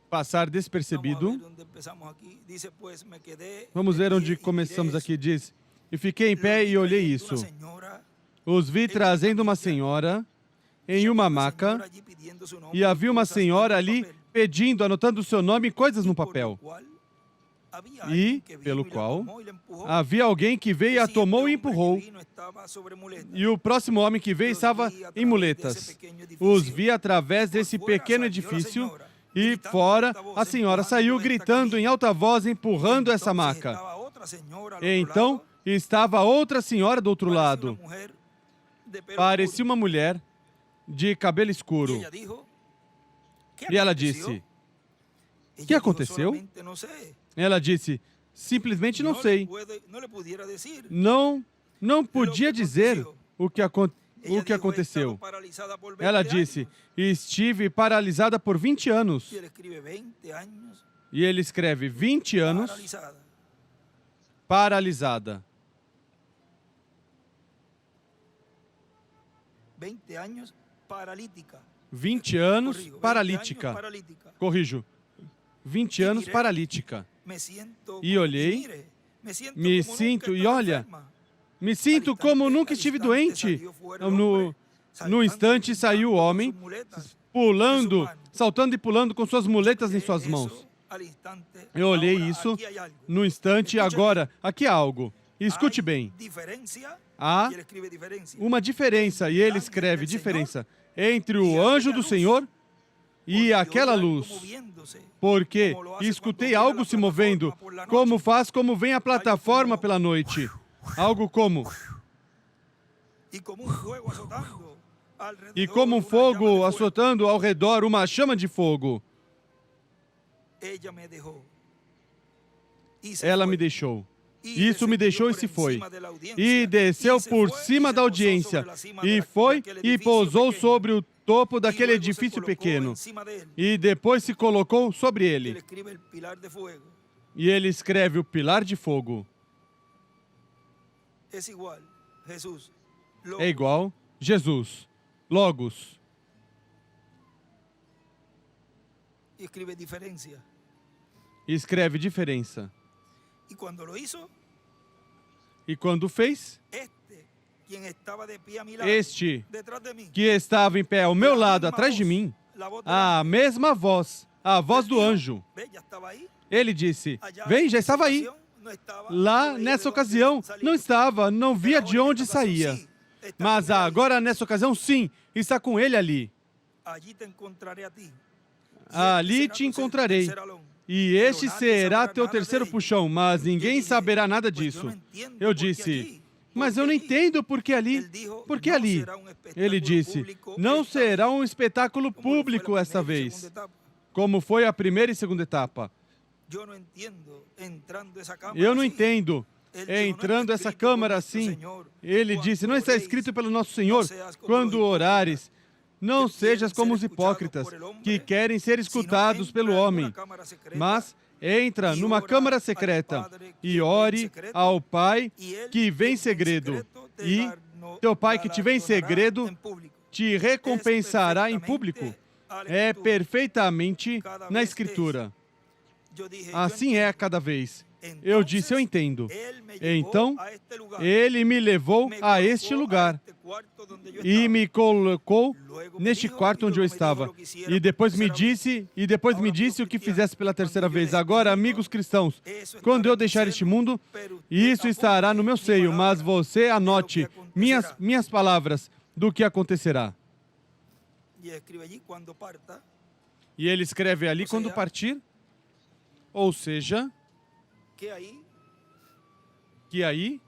[SPEAKER 2] passar
[SPEAKER 1] Vamos a
[SPEAKER 2] despercebido.
[SPEAKER 1] ver onde empezamos aquí. Dice, pues, me quedé
[SPEAKER 2] Vamos
[SPEAKER 1] de
[SPEAKER 2] ver
[SPEAKER 1] pie
[SPEAKER 2] onde
[SPEAKER 1] y
[SPEAKER 2] começamos
[SPEAKER 1] miré
[SPEAKER 2] aqui. Diz: E fiquei em
[SPEAKER 1] eso.
[SPEAKER 2] pé e
[SPEAKER 1] Luego
[SPEAKER 2] olhei
[SPEAKER 1] vi
[SPEAKER 2] isso.
[SPEAKER 1] una señora,
[SPEAKER 2] Os vi trazendo uma senhora em uma maca,
[SPEAKER 1] señora allí pidiendo su nombre
[SPEAKER 2] e havia uma
[SPEAKER 1] cosas en
[SPEAKER 2] senhora
[SPEAKER 1] un
[SPEAKER 2] ali
[SPEAKER 1] papel.
[SPEAKER 2] pedindo, anotando o seu nome e coisas no
[SPEAKER 1] Por lo
[SPEAKER 2] papel.
[SPEAKER 1] cual, había
[SPEAKER 2] E,
[SPEAKER 1] alguien que vino
[SPEAKER 2] pelo
[SPEAKER 1] y la
[SPEAKER 2] qual,
[SPEAKER 1] tomó y la empujó.
[SPEAKER 2] havia alguém que veio, a
[SPEAKER 1] Esse
[SPEAKER 2] tomou e
[SPEAKER 1] homem
[SPEAKER 2] empurrou.
[SPEAKER 1] que vino estava sobre muleta.
[SPEAKER 2] E o próximo homem que veio estava em muletas. Os vi através desse pequeno edifício e fora a senhora saiu gritando em alta voz, empurrando essa maca. Então estava outra senhora do outro lado. Parecia uma mulher de cabelo escuro. E ela disse: "Que aconteceu?" Ela disse: "Simplesmente não sei." Não podia dizer o que aconteceu. Ela disse: "Estive paralisada por 20 anos." E ele escreve 20 anos paralisada.
[SPEAKER 1] 20 anos paralítica.
[SPEAKER 2] 20 anos
[SPEAKER 1] Corrijo, 20
[SPEAKER 2] paralítica.
[SPEAKER 1] anos paralítica.
[SPEAKER 2] Corrijo. 20 anos paralítica.
[SPEAKER 1] Me siento
[SPEAKER 2] E olhei,
[SPEAKER 1] mire, me siento
[SPEAKER 2] me
[SPEAKER 1] como
[SPEAKER 2] sinto
[SPEAKER 1] nunca
[SPEAKER 2] e
[SPEAKER 1] estaba
[SPEAKER 2] olha,
[SPEAKER 1] enferma.
[SPEAKER 2] me sinto como nunca estive doente. No instante saiu o homem, pulando, saltando e pulando com suas muletas em suas mãos. Eu olhei isso no instante e agora, aqui há algo. Escute bem. Há uma diferença, e ele escreve diferença, entre o anjo do Senhor e aquela luz. Porque escutei algo se movendo, como vem a plataforma pela noite. Algo como... E como um fogo açotando ao redor uma chama de fogo. Ela me deixou. Isso me deixou e se foi. E desceu por cima da audiência. E foi e pousou sobre o topo daquele edifício pequeno. E depois se colocou sobre ele. E ele escreve o pilar de fogo. É igual Jesus. Logos. E escreve diferença. E quando fez, este que estava em pé ao meu lado, atrás de mim, a mesma voz, a voz do anjo. Ele disse: "Vem, já estava aí." Lá, nessa ocasião, não via de onde saía. Mas agora, nessa ocasião, sim, está com ele ali. Ali te encontrarei. e este será teu terceiro puxão, mas ninguém saberá nada disso. Eu disse, mas eu não entendo por que ali. Por que ali? Ele disse, não será um espetáculo público esta vez, como foi a primeira e segunda etapa. Eu não entendo. Entrando essa câmara assim, ele disse, não está escrito pelo nosso Senhor, quando orares, não sejas como os hipócritas, que querem ser escutados pelo homem, mas entra numa câmara secreta e ore ao Pai que vem em segredo, e teu Pai que te vê em segredo te recompensará em público. É perfeitamente na Escritura. Assim é a cada vez. Eu disse, eu entendo. Então, ele me levou a este lugar e me colocou neste quarto onde eu estava. E depois me disse o que fizesse pela terceira vez. Agora, amigos cristãos, quando eu deixar este mundo, isso estará no meu seio, mas você anote minhas palavras do que acontecerá. E ele escreve ali, quando partir, ou seja, que aí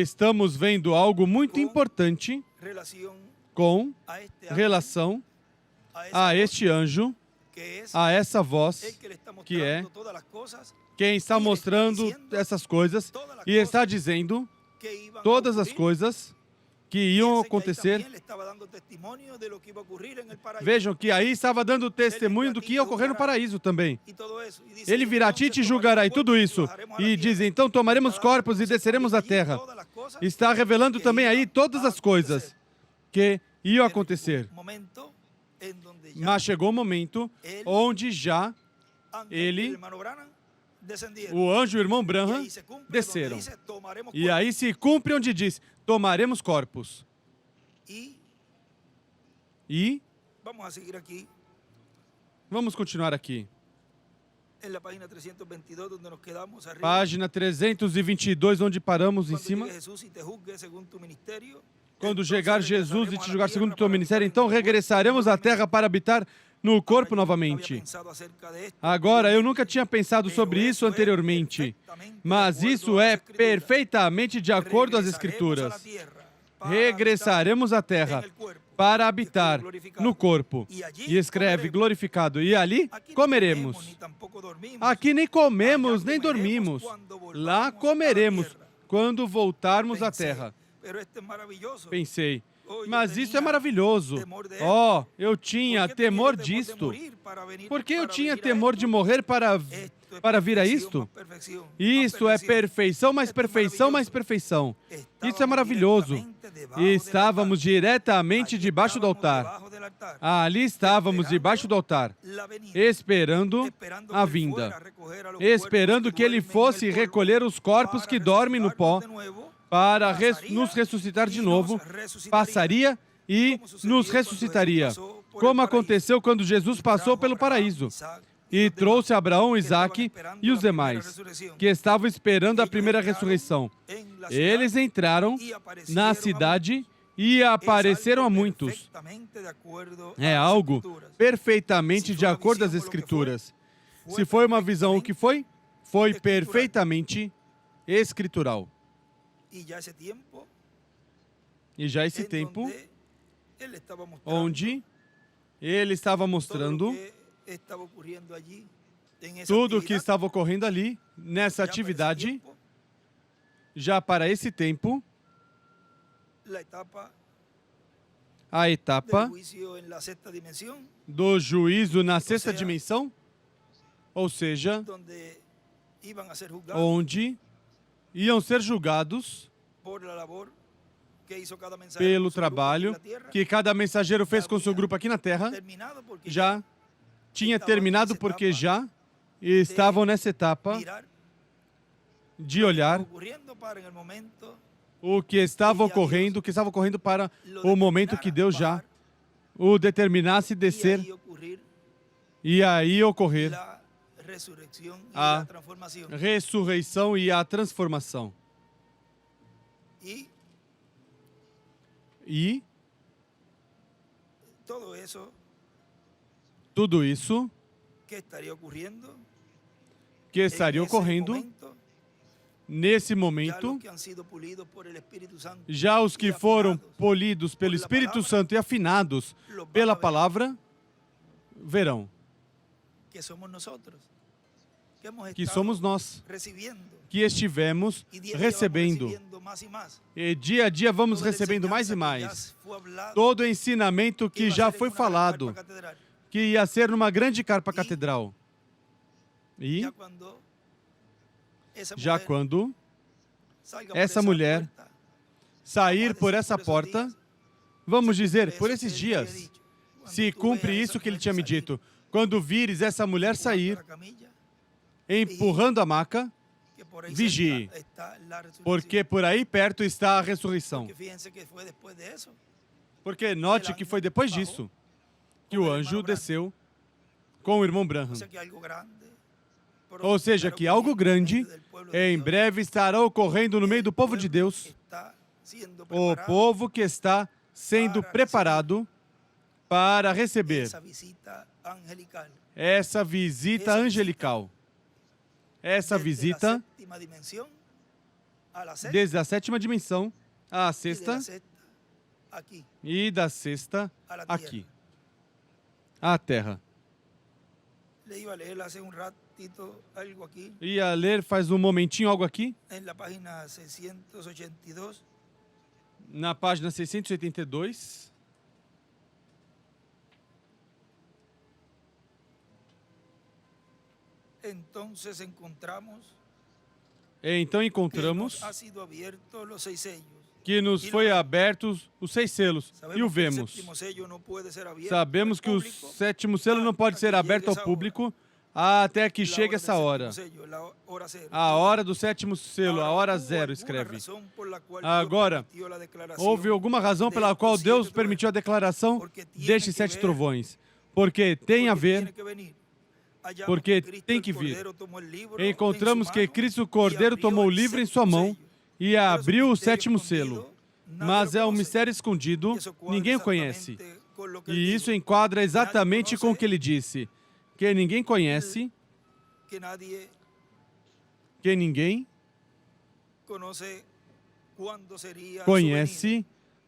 [SPEAKER 2] estamos vendo algo muito importante com relação a este anjo, a essa voz, que é quem está mostrando essas coisas e está dizendo todas as coisas que iam acontecer. Vejam que aí estava dando testemunho do que ia ocorrer no paraíso também. Ele virá a ti e te julgará e tudo isso. E diz, então tomaremos corpos e desceremos à terra. Está revelando também aí todas as coisas que iam acontecer. Mas chegou o momento onde já ele, o anjo e o irmão Branham desceram. E aí se cumpre onde diz, tomaremos corpos. E vamos continuar aqui. Página 322, onde paramos em cima. Quando chegar Jesus e te julgar segundo o teu ministério, então regressaremos à terra para habitar no corpo novamente. Agora, eu nunca tinha pensado sobre isso anteriormente, mas isso é perfeitamente de acordo às Escrituras. Regressaremos à terra para habitar no corpo. E escreve glorificado. E ali comeremos. Aqui nem comemos, nem dormimos. Lá comeremos quando voltarmos à terra. Pensei, mas isso é maravilhoso. Oh, eu tinha temor disto. Por que eu tinha temor de morrer para vir a isto? Isto é perfeição, mais perfeição, mais perfeição. Isso é maravilhoso. E estávamos diretamente debaixo do altar. Ali estávamos debaixo do altar, esperando a vinda. Esperando que ele fosse recolher os corpos que dormem no pó, para nos ressuscitar de novo, passaria e nos ressuscitaria, como aconteceu quando Jesus passou pelo paraíso e trouxe Abraão, Isaque e os demais, que estavam esperando a primeira ressurreição. Eles entraram na cidade e apareceram a muitos. É algo perfeitamente de acordo às Escrituras. Se foi uma visão, o que foi? Foi perfeitamente escritural. E já esse tempo, onde ele estava mostrando tudo o que estava ocorrendo ali, nessa atividade, já para esse tempo, a etapa do juízo na sexta dimensão, ou seja, onde iam ser julgados pelo trabalho que cada mensageiro fez com seu grupo aqui na Terra. Já tinha terminado porque já estavam nessa etapa de olhar o que estava ocorrendo para o momento que Deus já o determinasse descer e aí ocorrer a ressurreição e a transformação. E tudo isso
[SPEAKER 1] ¿Qué estaría ocurriendo?
[SPEAKER 2] que estaria
[SPEAKER 1] En ese
[SPEAKER 2] ocorrendo
[SPEAKER 1] momento,
[SPEAKER 2] nesse
[SPEAKER 1] ya
[SPEAKER 2] momento.
[SPEAKER 1] los que han sido pulidos por el Espíritu Santo
[SPEAKER 2] Já os que
[SPEAKER 1] y
[SPEAKER 2] foram
[SPEAKER 1] afinados
[SPEAKER 2] polidos pelo Espírito Santo e afinados
[SPEAKER 1] los van
[SPEAKER 2] pela
[SPEAKER 1] a ver,
[SPEAKER 2] palavra, verão
[SPEAKER 1] que somos nosotros, que hemos
[SPEAKER 2] que
[SPEAKER 1] estado
[SPEAKER 2] somos nós,
[SPEAKER 1] recibiendo,
[SPEAKER 2] que estivemos
[SPEAKER 1] y día a día vamos
[SPEAKER 2] recebendo.
[SPEAKER 1] recibiendo más y más.
[SPEAKER 2] E dia a dia vamos
[SPEAKER 1] Toda a
[SPEAKER 2] recebendo mais e
[SPEAKER 1] enseñanza que
[SPEAKER 2] mais.
[SPEAKER 1] ya fue hablado,
[SPEAKER 2] Todo o ensinamento
[SPEAKER 1] que
[SPEAKER 2] que
[SPEAKER 1] iba a
[SPEAKER 2] já
[SPEAKER 1] ser en
[SPEAKER 2] foi
[SPEAKER 1] una gran
[SPEAKER 2] falado,
[SPEAKER 1] carpa catedral.
[SPEAKER 2] que ia ser numa grande carpa
[SPEAKER 1] E-
[SPEAKER 2] catedral. E
[SPEAKER 1] Ya cuando esa
[SPEAKER 2] já
[SPEAKER 1] mujer
[SPEAKER 2] quando
[SPEAKER 1] salga por
[SPEAKER 2] essa
[SPEAKER 1] esa
[SPEAKER 2] mulher
[SPEAKER 1] puerta,
[SPEAKER 2] sair
[SPEAKER 1] vamos a
[SPEAKER 2] por
[SPEAKER 1] decir
[SPEAKER 2] essa
[SPEAKER 1] por esos
[SPEAKER 2] porta,
[SPEAKER 1] días,
[SPEAKER 2] vamos
[SPEAKER 1] se
[SPEAKER 2] dizer,
[SPEAKER 1] cumple
[SPEAKER 2] por
[SPEAKER 1] eso que
[SPEAKER 2] esses
[SPEAKER 1] él me había
[SPEAKER 2] dias,
[SPEAKER 1] dicho. Cuando
[SPEAKER 2] se
[SPEAKER 1] tú
[SPEAKER 2] cumpre
[SPEAKER 1] veas
[SPEAKER 2] isso
[SPEAKER 1] esa
[SPEAKER 2] que ele
[SPEAKER 1] mujer
[SPEAKER 2] tinha me
[SPEAKER 1] salir,
[SPEAKER 2] dito. Quando vires essa mulher
[SPEAKER 1] empujando
[SPEAKER 2] sair,
[SPEAKER 1] la camilla,
[SPEAKER 2] empurrando a maca,
[SPEAKER 1] que por ahí
[SPEAKER 2] vigie,
[SPEAKER 1] cerca está la resurrección.
[SPEAKER 2] porque por aí perto está a ressurreição.
[SPEAKER 1] Porque fíjense que fue después de eso.
[SPEAKER 2] Porque note que foi depois disso que o anjo desceu com o irmão Branham.
[SPEAKER 1] O sea que algo grande,
[SPEAKER 2] Ou seja, que algo grande em breve estará ocorrendo no meio do povo de Deus,
[SPEAKER 1] está siendo
[SPEAKER 2] o
[SPEAKER 1] preparado
[SPEAKER 2] povo que está sendo preparado para receber
[SPEAKER 1] esa visita angelical.
[SPEAKER 2] essa visita angelical. Essa
[SPEAKER 1] Desde
[SPEAKER 2] visita
[SPEAKER 1] la séptima dimensión a la sexta,
[SPEAKER 2] desde a sétima dimensão à
[SPEAKER 1] y de la
[SPEAKER 2] sexta
[SPEAKER 1] sexta aquí
[SPEAKER 2] e da sexta
[SPEAKER 1] a la tierra.
[SPEAKER 2] aqui, à terra.
[SPEAKER 1] Le iba a leer hace un ratito algo aquí
[SPEAKER 2] Ia ler faz um momentinho algo aqui,
[SPEAKER 1] en la página 682.
[SPEAKER 2] na página 682.
[SPEAKER 1] Entonces encontramos
[SPEAKER 2] Então
[SPEAKER 1] que
[SPEAKER 2] encontramos
[SPEAKER 1] nos ha sido abierto los 6 sellos.
[SPEAKER 2] que nos foi abertos os 6 selos e o
[SPEAKER 1] Sabemos que el
[SPEAKER 2] vemos.
[SPEAKER 1] séptimo sello no puede ser abierto
[SPEAKER 2] Sabemos
[SPEAKER 1] al
[SPEAKER 2] que o
[SPEAKER 1] público
[SPEAKER 2] sétimo selo não pode ser aberto ao público até que
[SPEAKER 1] la
[SPEAKER 2] chegue
[SPEAKER 1] hora
[SPEAKER 2] essa
[SPEAKER 1] del
[SPEAKER 2] hora.
[SPEAKER 1] séptimo sello, la hora cero.
[SPEAKER 2] A hora do sétimo selo, a hora
[SPEAKER 1] Ahora, ¿hubo
[SPEAKER 2] zero,
[SPEAKER 1] alguna
[SPEAKER 2] escreve.
[SPEAKER 1] razón por la cual
[SPEAKER 2] Agora,
[SPEAKER 1] Dios permitió la declaración
[SPEAKER 2] houve alguma razão pela qual Deus permitiu a declaração destes 7 trovões? Porque tem a
[SPEAKER 1] Porque
[SPEAKER 2] ver,
[SPEAKER 1] tiene que venir. Hallamos
[SPEAKER 2] porque
[SPEAKER 1] que Cristo
[SPEAKER 2] tem
[SPEAKER 1] el
[SPEAKER 2] que vir.
[SPEAKER 1] Cordero tomó el libro
[SPEAKER 2] encontramos
[SPEAKER 1] en su
[SPEAKER 2] que
[SPEAKER 1] mano
[SPEAKER 2] Cristo
[SPEAKER 1] y
[SPEAKER 2] Cordeiro
[SPEAKER 1] abrió
[SPEAKER 2] tomou o
[SPEAKER 1] el
[SPEAKER 2] livro em
[SPEAKER 1] séptimo
[SPEAKER 2] sua mão
[SPEAKER 1] sello.
[SPEAKER 2] e
[SPEAKER 1] Pero su
[SPEAKER 2] abriu o
[SPEAKER 1] misterio
[SPEAKER 2] sétimo
[SPEAKER 1] escondido,
[SPEAKER 2] selo.
[SPEAKER 1] nadie
[SPEAKER 2] Mas
[SPEAKER 1] lo
[SPEAKER 2] é um
[SPEAKER 1] conoce.
[SPEAKER 2] mistério escondido,
[SPEAKER 1] Eso cuadra
[SPEAKER 2] ninguém conhece.
[SPEAKER 1] exactamente con lo que él
[SPEAKER 2] E
[SPEAKER 1] dijo.
[SPEAKER 2] isso enquadra exatamente com o que ele disse. Que ninguém conhece,
[SPEAKER 1] Que nadie
[SPEAKER 2] que ninguém
[SPEAKER 1] conoce cuándo sería su
[SPEAKER 2] conhece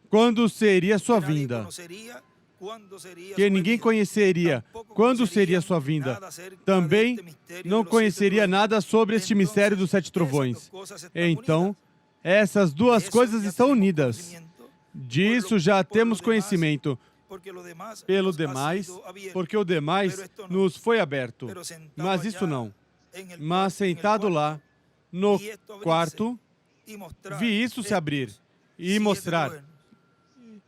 [SPEAKER 2] quando seria sua
[SPEAKER 1] venida. Que nadie
[SPEAKER 2] vinda.
[SPEAKER 1] conocería cuándo sería
[SPEAKER 2] Que
[SPEAKER 1] su
[SPEAKER 2] ninguém
[SPEAKER 1] venida.
[SPEAKER 2] conheceria
[SPEAKER 1] Tampoco
[SPEAKER 2] quando seria
[SPEAKER 1] conocerían
[SPEAKER 2] sua vinda.
[SPEAKER 1] nada acerca de
[SPEAKER 2] Também
[SPEAKER 1] este misterio
[SPEAKER 2] não
[SPEAKER 1] de los 7
[SPEAKER 2] conheceria
[SPEAKER 1] trovões.
[SPEAKER 2] nada sobre este mistério dos 7
[SPEAKER 1] Entonces,
[SPEAKER 2] trovões.
[SPEAKER 1] esas dos cosas están
[SPEAKER 2] Então,
[SPEAKER 1] unidas.
[SPEAKER 2] essas duas
[SPEAKER 1] Eso
[SPEAKER 2] coisas
[SPEAKER 1] ya
[SPEAKER 2] estão
[SPEAKER 1] tenemos
[SPEAKER 2] unidas.
[SPEAKER 1] conocimiento.
[SPEAKER 2] Disso já temos conhecimento.
[SPEAKER 1] Porque lo demás
[SPEAKER 2] Pelo
[SPEAKER 1] nos ha
[SPEAKER 2] demais,
[SPEAKER 1] sido abierto.
[SPEAKER 2] porque o demais
[SPEAKER 1] Pero esto no.
[SPEAKER 2] nos foi aberto.
[SPEAKER 1] Pero sentado
[SPEAKER 2] Mas isso
[SPEAKER 1] allá
[SPEAKER 2] não.
[SPEAKER 1] en el
[SPEAKER 2] Mas
[SPEAKER 1] cuarto- en el
[SPEAKER 2] sentado lá,
[SPEAKER 1] cuarto,
[SPEAKER 2] no
[SPEAKER 1] vi esto abrirse
[SPEAKER 2] quarto,
[SPEAKER 1] y mostrar
[SPEAKER 2] vi isso se
[SPEAKER 1] estos
[SPEAKER 2] abrir e
[SPEAKER 1] 7
[SPEAKER 2] mostrar
[SPEAKER 1] truenos.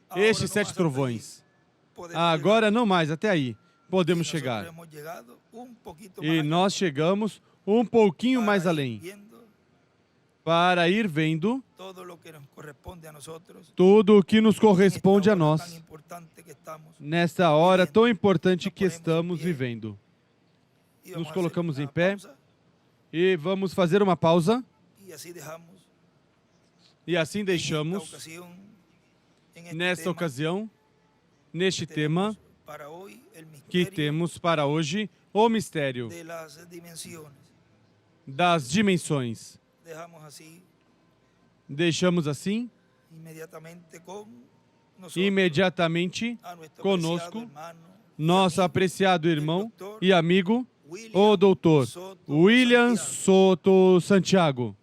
[SPEAKER 1] Ahora
[SPEAKER 2] estes
[SPEAKER 1] no
[SPEAKER 2] 7
[SPEAKER 1] más hasta
[SPEAKER 2] trovões.
[SPEAKER 1] allí podemos
[SPEAKER 2] Agora não mais, até aí
[SPEAKER 1] llegar.
[SPEAKER 2] podemos
[SPEAKER 1] Y
[SPEAKER 2] chegar.
[SPEAKER 1] nosotros hemos llegado un poquito
[SPEAKER 2] E
[SPEAKER 1] más allá
[SPEAKER 2] nós chegamos um pouquinho
[SPEAKER 1] para
[SPEAKER 2] mais
[SPEAKER 1] ir
[SPEAKER 2] além,
[SPEAKER 1] viendo
[SPEAKER 2] para ir vendo
[SPEAKER 1] todo lo que nos corresponde a nosotros
[SPEAKER 2] tudo o que nos
[SPEAKER 1] en esta
[SPEAKER 2] corresponde a
[SPEAKER 1] hora
[SPEAKER 2] nós
[SPEAKER 1] tan importante que estamos.
[SPEAKER 2] nesta hora tão importante que estamos vivendo.
[SPEAKER 1] Y vamos
[SPEAKER 2] Nos
[SPEAKER 1] a hacer
[SPEAKER 2] colocamos
[SPEAKER 1] una
[SPEAKER 2] em pé
[SPEAKER 1] pausa
[SPEAKER 2] e vamos fazer uma pausa
[SPEAKER 1] y así dejamos
[SPEAKER 2] e assim
[SPEAKER 1] en esta
[SPEAKER 2] deixamos
[SPEAKER 1] ocasión, en este
[SPEAKER 2] nesta
[SPEAKER 1] tema,
[SPEAKER 2] ocasião, neste
[SPEAKER 1] tenemos
[SPEAKER 2] tema
[SPEAKER 1] para hoy el
[SPEAKER 2] que
[SPEAKER 1] misterio
[SPEAKER 2] temos para hoje, o mistério
[SPEAKER 1] de las dimensiones.
[SPEAKER 2] das dimensões.
[SPEAKER 1] Dejamos así
[SPEAKER 2] Deixamos assim,
[SPEAKER 1] inmediatamente con nosotros
[SPEAKER 2] imediatamente,
[SPEAKER 1] a nuestro
[SPEAKER 2] conosco,
[SPEAKER 1] apreciado hermano y
[SPEAKER 2] nosso
[SPEAKER 1] amigo,
[SPEAKER 2] apreciado
[SPEAKER 1] el
[SPEAKER 2] irmão
[SPEAKER 1] doctor
[SPEAKER 2] e amigo,
[SPEAKER 1] William
[SPEAKER 2] o doutor
[SPEAKER 1] Soto
[SPEAKER 2] William
[SPEAKER 1] Santiago.
[SPEAKER 2] Soto Santiago.